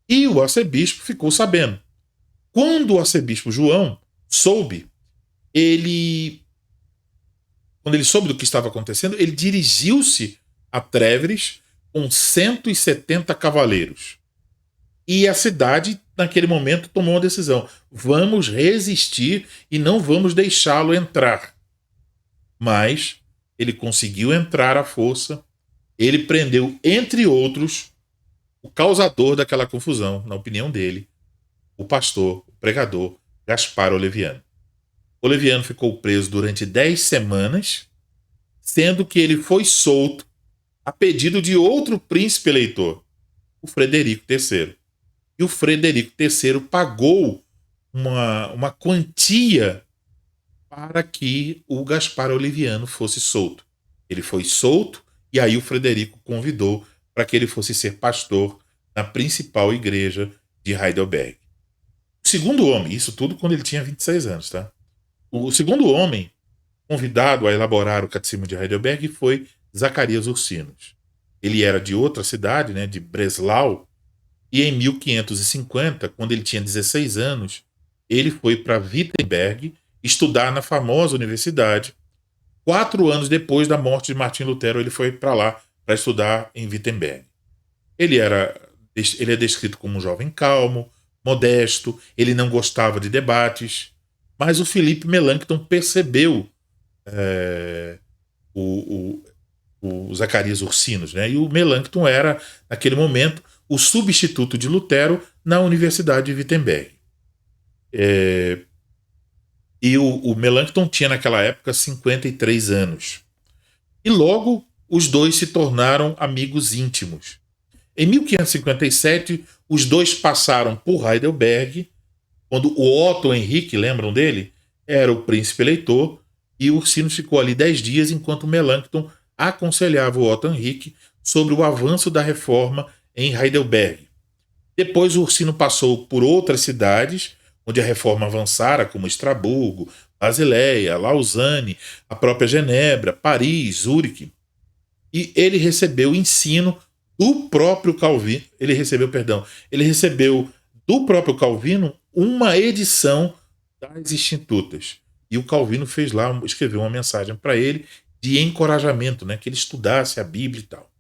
E o arcebispo ficou sabendo. Quando o arcebispo João soube, quando ele soube do que estava acontecendo, ele dirigiu-se a Treveris com 170 cavaleiros. E a cidade, naquele momento, tomou uma decisão. Vamos resistir e não vamos deixá-lo entrar. Mas ele conseguiu entrar à força. Ele prendeu, entre outros, o causador daquela confusão, na opinião dele, o pastor, o pregador, Gaspar Oleviano. Oleviano ficou preso durante 10 semanas, sendo que ele foi solto a pedido de outro príncipe eleitor, o Frederico III. E o Frederico III pagou uma quantia para que o Gaspar Oliviano fosse solto. Ele foi solto e aí o Frederico convidou para que ele fosse ser pastor na principal igreja de Heidelberg. O segundo homem, isso tudo quando ele tinha 26 anos, tá? O segundo homem convidado a elaborar o Catecismo de Heidelberg foi Zacarias Ursinos. Ele era de outra cidade, né, de Breslau, e em 1550, quando ele tinha 16 anos, ele foi para Wittenberg estudar na famosa universidade. 4 anos depois da morte de Martim Lutero, ele foi para lá para estudar em Wittenberg. Ele é descrito como um jovem calmo, modesto, ele não gostava de debates, mas o Philippe Melanchthon percebeu o Zacarias Ursinos, né? E o Melanchthon era, naquele momento, o substituto de Lutero na Universidade de Wittenberg. E o Melanchthon tinha, naquela época, 53 anos. E logo, os dois se tornaram amigos íntimos. Em 1557, os dois passaram por Heidelberg, quando o Otto Henrique, lembram dele? Era o príncipe eleitor, e Ursinos ficou ali 10 dias enquanto Melanchthon aconselhava o Otto Henrique sobre o avanço da reforma em Heidelberg. Depois o Ursino passou por outras cidades onde a reforma avançara, como Estraburgo, Basileia, Lausanne, a própria Genebra, Paris, Zurique. E ele recebeu ensino do próprio Calvino. Ele recebeu do próprio Calvino uma edição das Institutas. E o Calvino escreveu uma mensagem para ele de encorajamento, né, que ele estudasse a Bíblia e tal.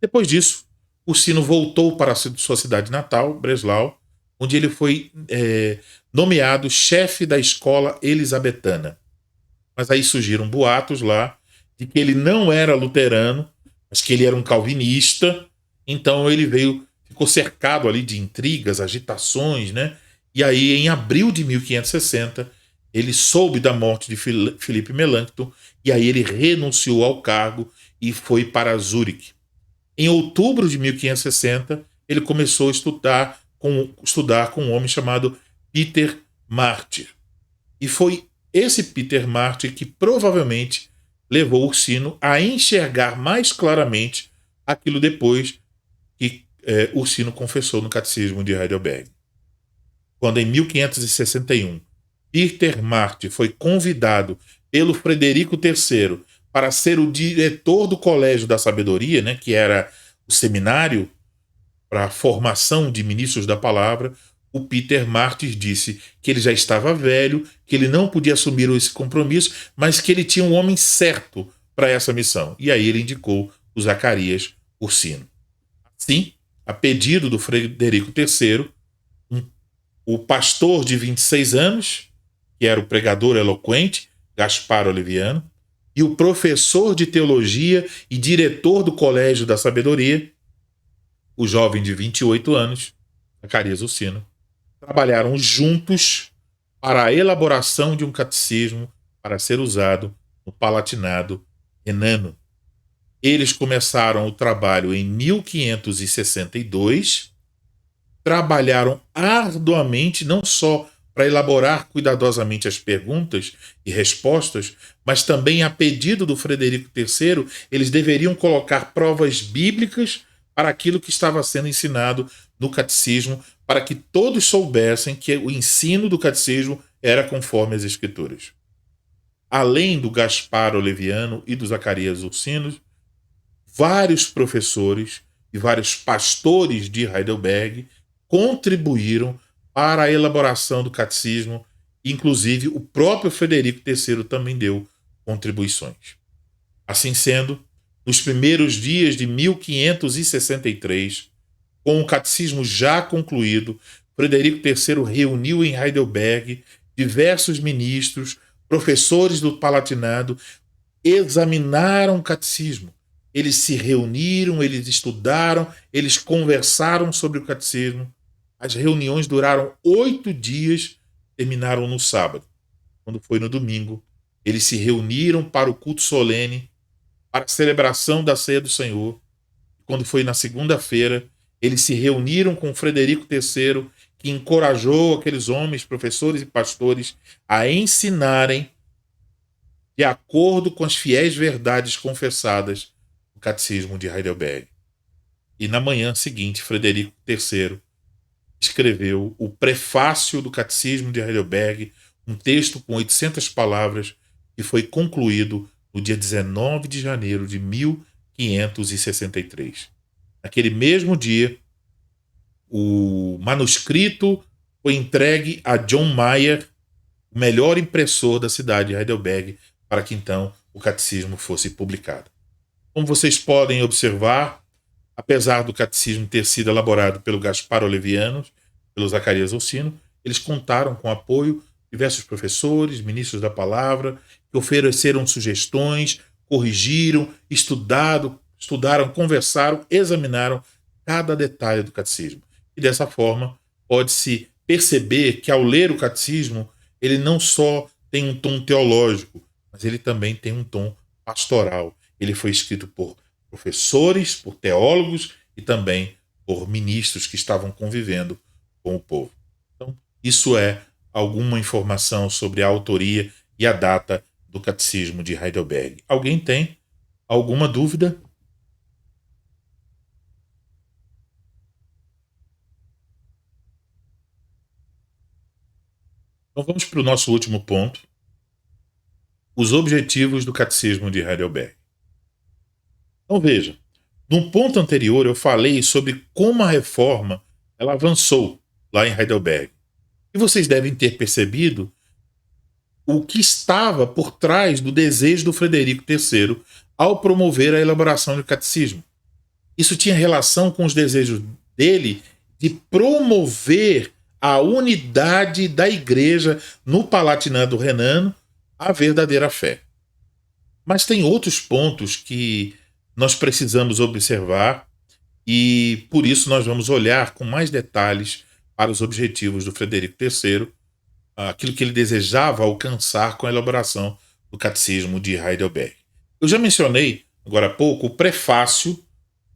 Depois disso, Ursino voltou para a sua cidade natal, Breslau, onde ele foi nomeado chefe da escola elisabetana. Mas aí surgiram boatos lá de que ele não era luterano, mas que ele era um calvinista. Então ele ficou cercado ali de intrigas, agitações, né? E aí, em abril de 1560, ele soube da morte de Philippe Melanchthon, e aí ele renunciou ao cargo e foi para Zurique. Em outubro de 1560, ele começou a estudar com um homem chamado Peter Martyr. E foi esse Peter Martyr que provavelmente levou Ursino a enxergar mais claramente aquilo depois que Ursino confessou no Catecismo de Heidelberg. Quando, em 1561, Peter Martyr foi convidado pelo Frederico III para ser o diretor do Colégio da Sabedoria, né, que era o seminário para a formação de ministros da palavra, o Peter Martyr disse que ele já estava velho, que ele não podia assumir esse compromisso, mas que ele tinha um homem certo para essa missão. E aí ele indicou o Zacarias Ursino. Assim, a pedido do Frederico III, o pastor de 26 anos, que era o pregador eloquente, Gaspar Oliviano, e o professor de teologia e diretor do Colégio da Sabedoria, o jovem de 28 anos, Zacarias Ursino, trabalharam juntos para a elaboração de um catecismo para ser usado no Palatinado renano. Eles começaram o trabalho em 1562, trabalharam arduamente, não só para elaborar cuidadosamente as perguntas e respostas, mas também, a pedido do Frederico III, eles deveriam colocar provas bíblicas para aquilo que estava sendo ensinado no catecismo, para que todos soubessem que o ensino do catecismo era conforme as Escrituras. Além do Gaspar Oliviano e do Zacarias Ursino, vários professores e vários pastores de Heidelberg contribuíram para a elaboração do catecismo, inclusive o próprio Frederico III também deu contribuições. Assim sendo, nos primeiros dias de 1563, com o catecismo já concluído, Frederico III reuniu em Heidelberg diversos ministros, professores do Palatinado, examinaram o catecismo. Eles se reuniram, eles estudaram, eles conversaram sobre o catecismo. As reuniões duraram 8 dias, terminaram no sábado. Quando foi no domingo, eles se reuniram para o culto solene, para a celebração da Ceia do Senhor. Quando foi na segunda-feira, eles se reuniram com Frederico III, que encorajou aqueles homens, professores e pastores, a ensinarem, de acordo com as fiéis verdades confessadas, o Catecismo de Heidelberg. E na manhã seguinte, Frederico III escreveu o prefácio do Catecismo de Heidelberg, um texto com 800 palavras, que foi concluído no dia 19 de janeiro de 1563. Naquele mesmo dia, o manuscrito foi entregue a John Mayer, o melhor impressor da cidade de Heidelberg, para que então o catecismo fosse publicado. Como vocês podem observar, apesar do catecismo ter sido elaborado pelo Gaspar Olevianos, pelo Zacarias Orsino, eles contaram com o apoio de diversos professores, ministros da palavra, que ofereceram sugestões, corrigiram, estudaram, conversaram, examinaram cada detalhe do catecismo. E dessa forma, pode-se perceber que ao ler o catecismo, ele não só tem um tom teológico, mas ele também tem um tom pastoral. Ele foi escrito por professores, por teólogos e também por ministros que estavam convivendo com o povo. Então, isso é alguma informação sobre a autoria e a data do Catecismo de Heidelberg. Alguém tem alguma dúvida? Então vamos para o nosso último ponto. Os objetivos do Catecismo de Heidelberg. Então veja, no ponto anterior eu falei sobre como a reforma ela avançou lá em Heidelberg. E vocês devem ter percebido o que estava por trás do desejo do Frederico III ao promover a elaboração do catecismo. Isso tinha relação com os desejos dele de promover a unidade da igreja no Palatinado Renano, a verdadeira fé. Mas tem outros pontos que nós precisamos observar e por isso nós vamos olhar com mais detalhes para os objetivos do Frederico III, aquilo que ele desejava alcançar com a elaboração do Catecismo de Heidelberg. Eu já mencionei, agora há pouco, o prefácio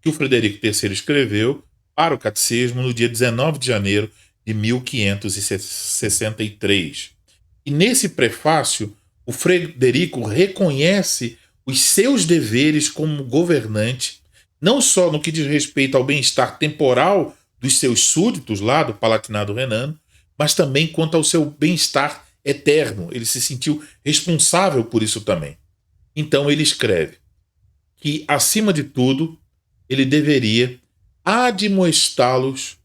que o Frederico III escreveu para o Catecismo no dia 19 de janeiro de 1563. E nesse prefácio, o Frederico reconhece os seus deveres como governante, não só no que diz respeito ao bem-estar temporal dos seus súditos lá do Palatinado Renano, mas também quanto ao seu bem-estar eterno. Ele se sentiu responsável por isso também. Então ele escreve que, acima de tudo, ele deveria admoestá-los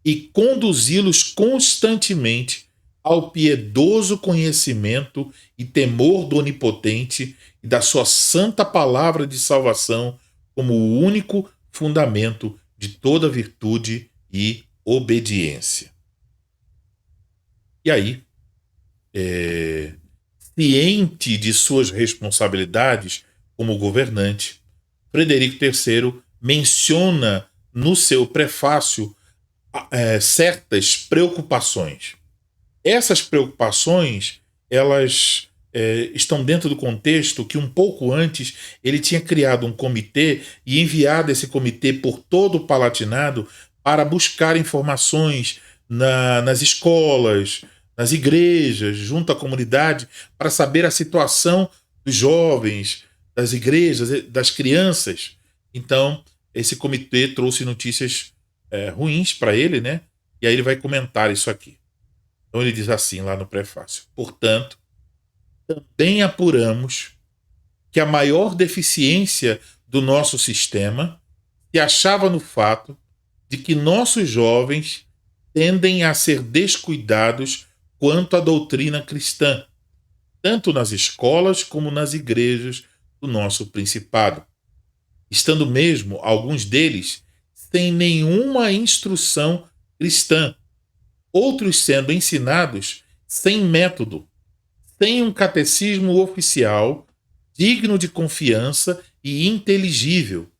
e conduzi-los constantemente ao piedoso conhecimento e temor do Onipotente e da sua santa palavra de salvação como o único fundamento de toda virtude e obediência. E aí, ciente de suas responsabilidades como governante, Frederico III menciona no seu prefácio certas preocupações. Essas preocupações, elas estão dentro do contexto que um pouco antes ele tinha criado um comitê e enviado esse comitê por todo o Palatinado para buscar informações nas escolas, nas igrejas, junto à comunidade, para saber a situação dos jovens, das igrejas, das crianças. Então, esse comitê trouxe notícias ruins para ele, né? E aí ele vai comentar isso aqui. Então ele diz assim lá no prefácio: portanto, também apuramos que a maior deficiência do nosso sistema se achava no fato de que nossos jovens tendem a ser descuidados quanto à doutrina cristã, tanto nas escolas como nas igrejas do nosso principado, estando mesmo alguns deles sem nenhuma instrução cristã, outros sendo ensinados sem método, sem um catecismo oficial, digno de confiança e inteligível,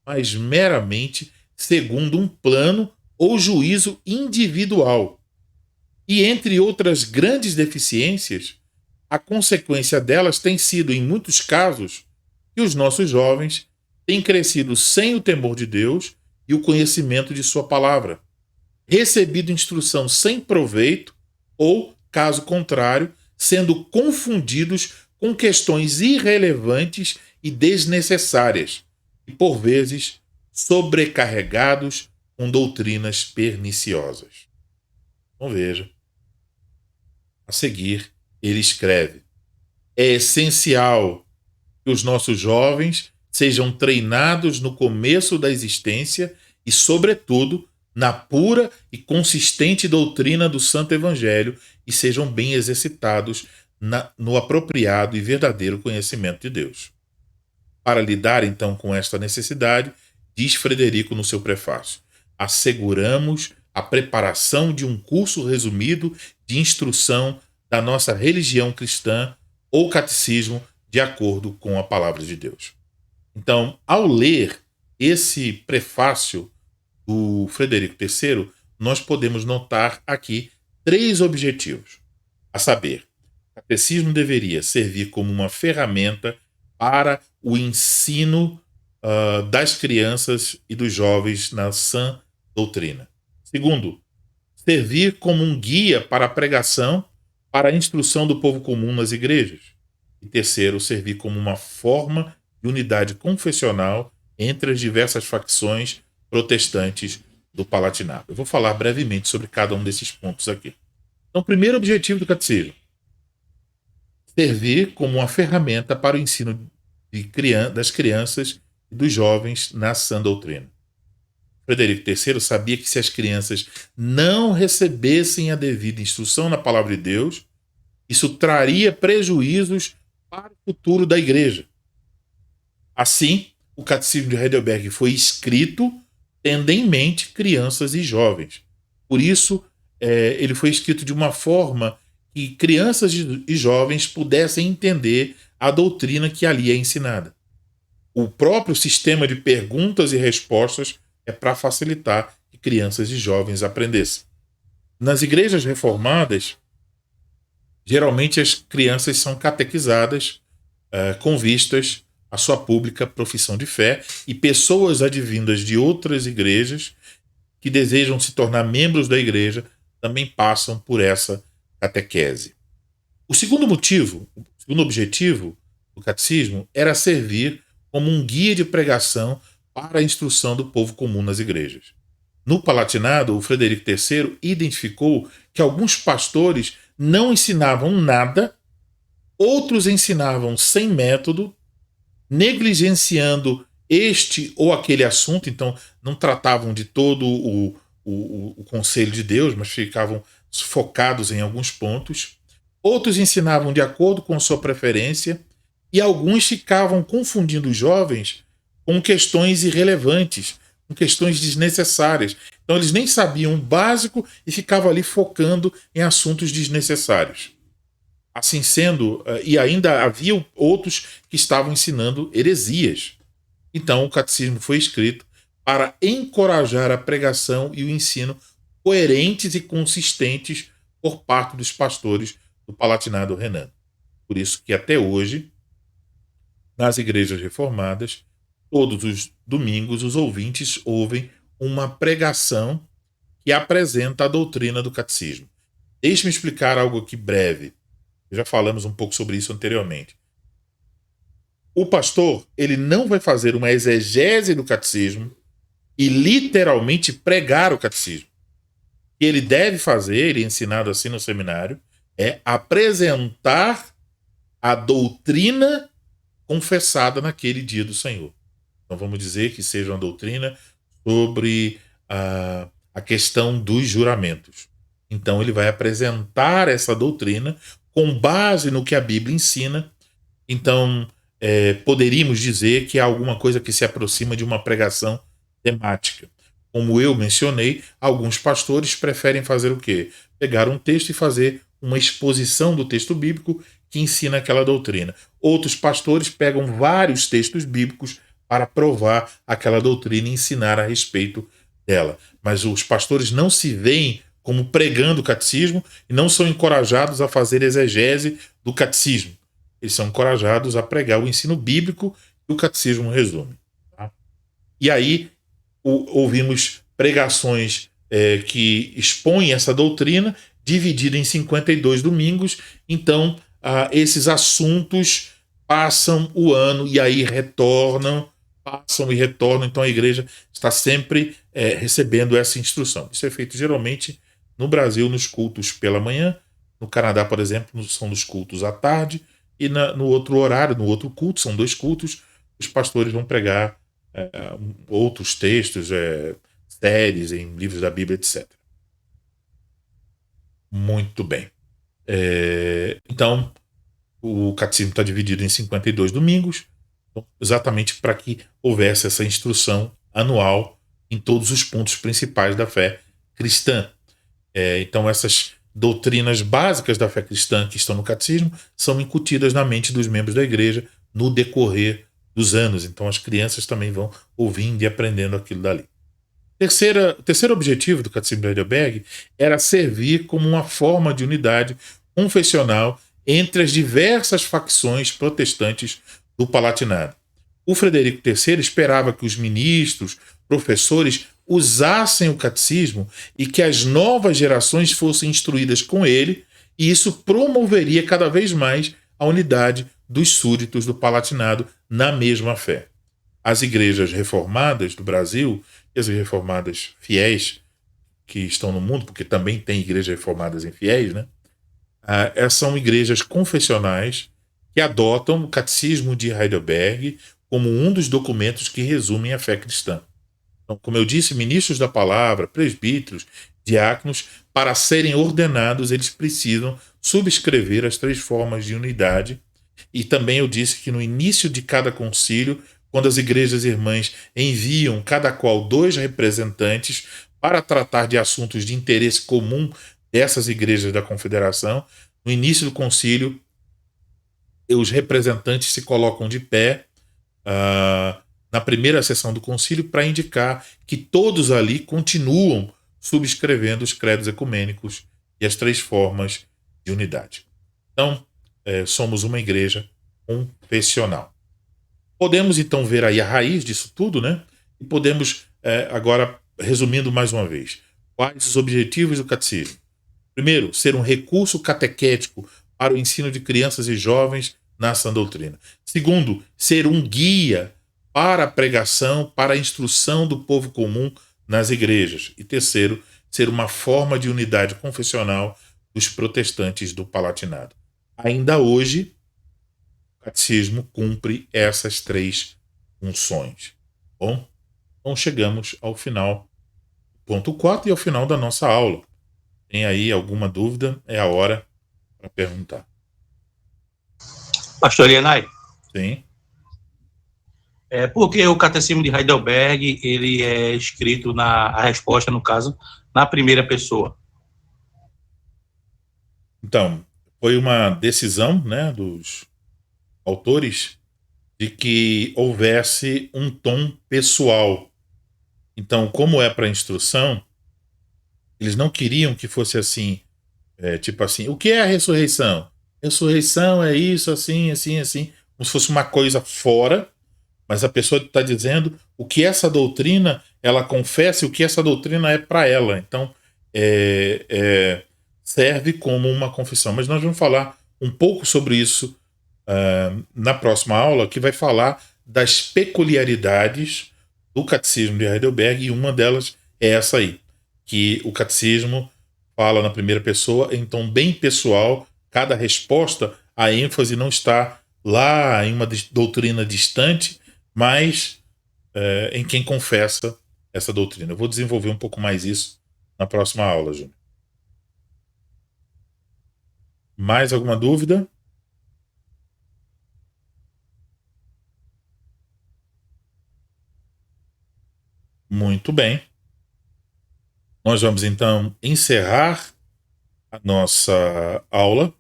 mas meramente segundo um plano ou juízo individual. E entre outras grandes deficiências, a consequência delas tem sido, em muitos casos, que os nossos jovens têm crescido sem o temor de Deus e o conhecimento de sua palavra, recebido instrução sem proveito ou, caso contrário, sendo confundidos com questões irrelevantes e desnecessárias, e por vezes sobrecarregados com doutrinas perniciosas. Então veja, a seguir ele escreve: é essencial que os nossos jovens sejam treinados no começo da existência e, sobretudo, na pura e consistente doutrina do Santo Evangelho e sejam bem exercitados no apropriado e verdadeiro conhecimento de Deus. Para lidar, então, com esta necessidade, diz Frederico no seu prefácio: asseguramos a preparação de um curso resumido de instrução da nossa religião cristã ou catecismo de acordo com a palavra de Deus. Então, ao ler esse prefácio do Frederico III, nós podemos notar aqui 3 objetivos. A saber, o catecismo deveria servir como uma ferramenta para o ensino das crianças e dos jovens na sã doutrina. Segundo, servir como um guia para a pregação, para a instrução do povo comum nas igrejas. E terceiro, servir como uma forma de unidade confessional entre as diversas facções protestantes do Palatinado. Eu vou falar brevemente sobre cada um desses pontos aqui. Então, o primeiro objetivo do catecismo: servir como uma ferramenta para o ensino das crianças e dos jovens na sã doutrina. Frederico III sabia que se as crianças não recebessem a devida instrução na palavra de Deus, isso traria prejuízos para o futuro da igreja. Assim, o Catecismo de Heidelberg foi escrito tendo em mente crianças e jovens. Por isso, ele foi escrito de uma forma que crianças e jovens pudessem entender a doutrina que ali é ensinada. O próprio sistema de perguntas e respostas é para facilitar que crianças e jovens aprendessem. Nas igrejas reformadas, geralmente as crianças são catequizadas com vistas à sua pública profissão de fé, e pessoas advindas de outras igrejas que desejam se tornar membros da igreja também passam por essa catequese. O segundo objetivo do catecismo era servir como um guia de pregação para a instrução do povo comum nas igrejas. No Palatinado, o Frederico III identificou que alguns pastores não ensinavam nada, outros ensinavam sem método, negligenciando este ou aquele assunto, então não tratavam de todo o conselho de Deus, mas ficavam focados em alguns pontos. Outros ensinavam de acordo com sua preferência, e alguns ficavam confundindo os jovens com questões irrelevantes, com questões desnecessárias. Então eles nem sabiam o básico e ficavam ali focando em assuntos desnecessários. Assim sendo, e ainda havia outros que estavam ensinando heresias. Então o catecismo foi escrito para encorajar a pregação e o ensino coerentes e consistentes por parte dos pastores do Palatinado renano. Por isso que até hoje, nas igrejas reformadas, todos os domingos os ouvintes ouvem uma pregação que apresenta a doutrina do catecismo. Deixe-me explicar algo aqui breve. Já falamos um pouco sobre isso anteriormente. O pastor, ele não vai fazer uma exegese do catecismo e literalmente pregar o catecismo. O que ele deve fazer, ele é ensinado assim no seminário, é apresentar a doutrina confessada naquele dia do Senhor. Então vamos dizer que seja uma doutrina sobre a questão dos juramentos. Então ele vai apresentar essa doutrina com base no que a Bíblia ensina. Então poderíamos dizer que é alguma coisa que se aproxima de uma pregação temática. Como eu mencionei, alguns pastores preferem fazer o quê? Pegar um texto e fazer uma exposição do texto bíblico que ensina aquela doutrina. Outros pastores pegam vários textos bíblicos para provar aquela doutrina e ensinar a respeito dela. Mas os pastores não se veem como pregando o catecismo e não são encorajados a fazer exegese do catecismo. Eles são encorajados a pregar o ensino bíblico que o catecismo resume. Tá? E aí ouvimos pregações que expõem essa doutrina, dividida em 52 domingos. Então, esses assuntos passam o ano e aí retornam, passam e retornam. Então, a igreja está sempre recebendo essa instrução. Isso é feito geralmente no Brasil, nos cultos pela manhã. No Canadá, por exemplo, são nos cultos à tarde. E no outro horário, no outro culto, são 2 cultos, os pastores vão pregar outros textos, séries em livros da Bíblia, etc. Muito bem. Então, o catecismo está dividido em 52 domingos, exatamente para que houvesse essa instrução anual em todos os pontos principais da fé cristã. Então, essas doutrinas básicas da fé cristã que estão no catecismo são incutidas na mente dos membros da igreja no decorrer dos anos. Então, as crianças também vão ouvindo e aprendendo aquilo dali. O terceiro objetivo do Catecismo de Heidelberg era servir como uma forma de unidade confessional entre as diversas facções protestantes do Palatinado. O Frederico III esperava que os ministros, professores, usassem o catecismo e que as novas gerações fossem instruídas com ele, e isso promoveria cada vez mais a unidade dos súditos do Palatinado na mesma fé. As igrejas reformadas do Brasil, e as reformadas fiéis que estão no mundo, porque também tem igrejas reformadas infiéis, né? São igrejas confessionais que adotam o Catecismo de Heidelberg como um dos documentos que resumem a fé cristã. Então, como eu disse, ministros da palavra, presbíteros, diáconos, para serem ordenados, eles precisam subscrever as 3 formas de unidade. E também eu disse que no início de cada concílio, quando as igrejas irmãs enviam cada qual 2 representantes para tratar de assuntos de interesse comum dessas igrejas da confederação, no início do concílio, os representantes se colocam de pé na primeira sessão do concílio para indicar que todos ali continuam subscrevendo os credos ecumênicos e as 3 formas de unidade. Então, somos uma igreja confessional. Podemos então ver aí a raiz disso tudo, né? E podemos agora, resumindo mais uma vez, quais os objetivos do catecismo? Primeiro, ser um recurso catequético para o ensino de crianças e jovens na sã doutrina. Segundo, ser um guia para a pregação, para a instrução do povo comum nas igrejas. E terceiro, ser uma forma de unidade confessional dos protestantes do Palatinado. Ainda hoje, o catecismo cumpre essas 3 funções. Bom, então chegamos ao final do ponto 4 e ao final da nossa aula. Tem aí alguma dúvida? É a hora para perguntar. Pastor Lienay? Sim. Porque o Catecismo de Heidelberg, ele é escrito a resposta, no caso, na primeira pessoa. Então, foi uma decisão, né, dos autores de que houvesse um tom pessoal. Então, como é para instrução, eles não queriam que fosse assim, tipo assim, o que é a ressurreição? Ressurreição é isso, assim, assim, assim, como se fosse uma coisa fora, mas a pessoa está dizendo o que essa doutrina, ela confessa e o que essa doutrina é para ela. Então, serve como uma confissão. Mas nós vamos falar um pouco sobre isso na próxima aula, que vai falar das peculiaridades do Catecismo de Heidelberg, e uma delas é essa aí, que o Catecismo fala na primeira pessoa, em tom bem pessoal. Cada resposta, a ênfase não está lá em uma doutrina distante, mas em quem confessa essa doutrina. Eu vou desenvolver um pouco mais isso na próxima aula, Júnior. Mais alguma dúvida? Muito bem. Nós vamos então encerrar a nossa aula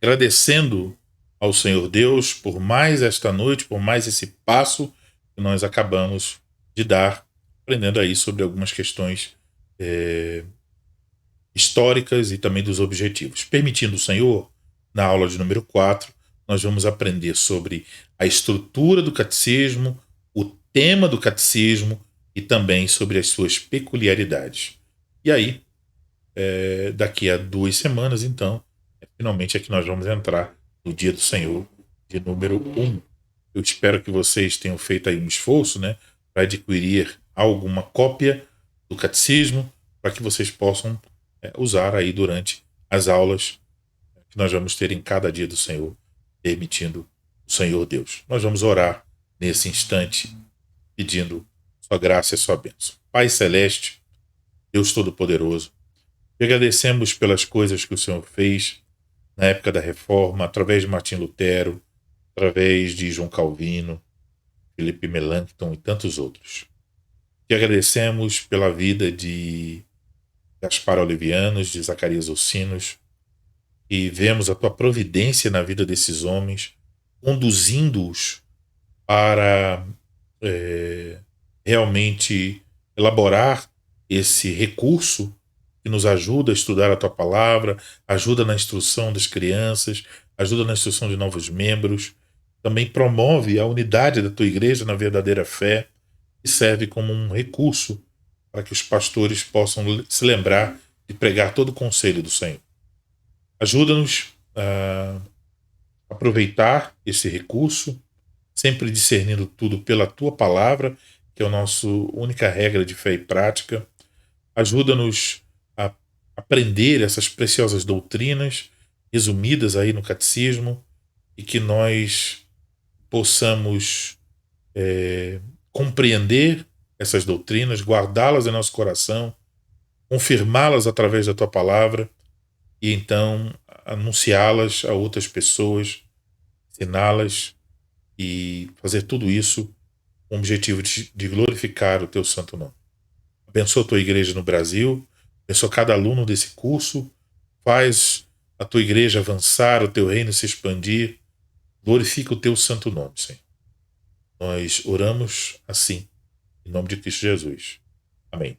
agradecendo ao Senhor Deus por mais esta noite, por mais esse passo que nós acabamos de dar, aprendendo aí sobre algumas questões históricas e também dos objetivos. Permitindo o Senhor, na aula de número 4, nós vamos aprender sobre a estrutura do catecismo, o tema do catecismo e também sobre as suas peculiaridades. E aí, daqui a 2 semanas, então, finalmente é que nós vamos entrar no Dia do Senhor, de número 1. Eu espero que vocês tenham feito aí um esforço, né, para adquirir alguma cópia do catecismo, para que vocês possam usar aí durante as aulas que nós vamos ter em cada dia do Senhor, permitindo o Senhor Deus. Nós vamos orar nesse instante, pedindo sua graça e sua bênção. Pai Celeste, Deus Todo-Poderoso, te agradecemos pelas coisas que o Senhor fez na época da Reforma, através de Martim Lutero, através de João Calvino, Felipe Melanchthon e tantos outros. Te agradecemos pela vida de Gaspar Olivianos, de Zacarias Ossinos, e vemos a tua providência na vida desses homens, conduzindo-os para realmente elaborar esse recurso que nos ajuda a estudar a tua palavra, ajuda na instrução das crianças, ajuda na instrução de novos membros, também promove a unidade da tua igreja na verdadeira fé e serve como um recurso para que os pastores possam se lembrar de pregar todo o conselho do Senhor. Ajuda-nos a aproveitar esse recurso, sempre discernindo tudo pela tua palavra, que é a nossa única regra de fé e prática. Ajuda-nos a aprender essas preciosas doutrinas resumidas aí no catecismo e que nós possamos compreender essas doutrinas, guardá-las em nosso coração, confirmá-las através da tua palavra e então anunciá-las a outras pessoas, ensiná-las e fazer tudo isso com o objetivo de glorificar o teu santo nome. Abençoa a tua igreja no Brasil, abençoa cada aluno desse curso, faz a tua igreja avançar, o teu reino se expandir, glorifica o teu santo nome, Senhor. Nós oramos assim, em nome de Cristo Jesus. Amém.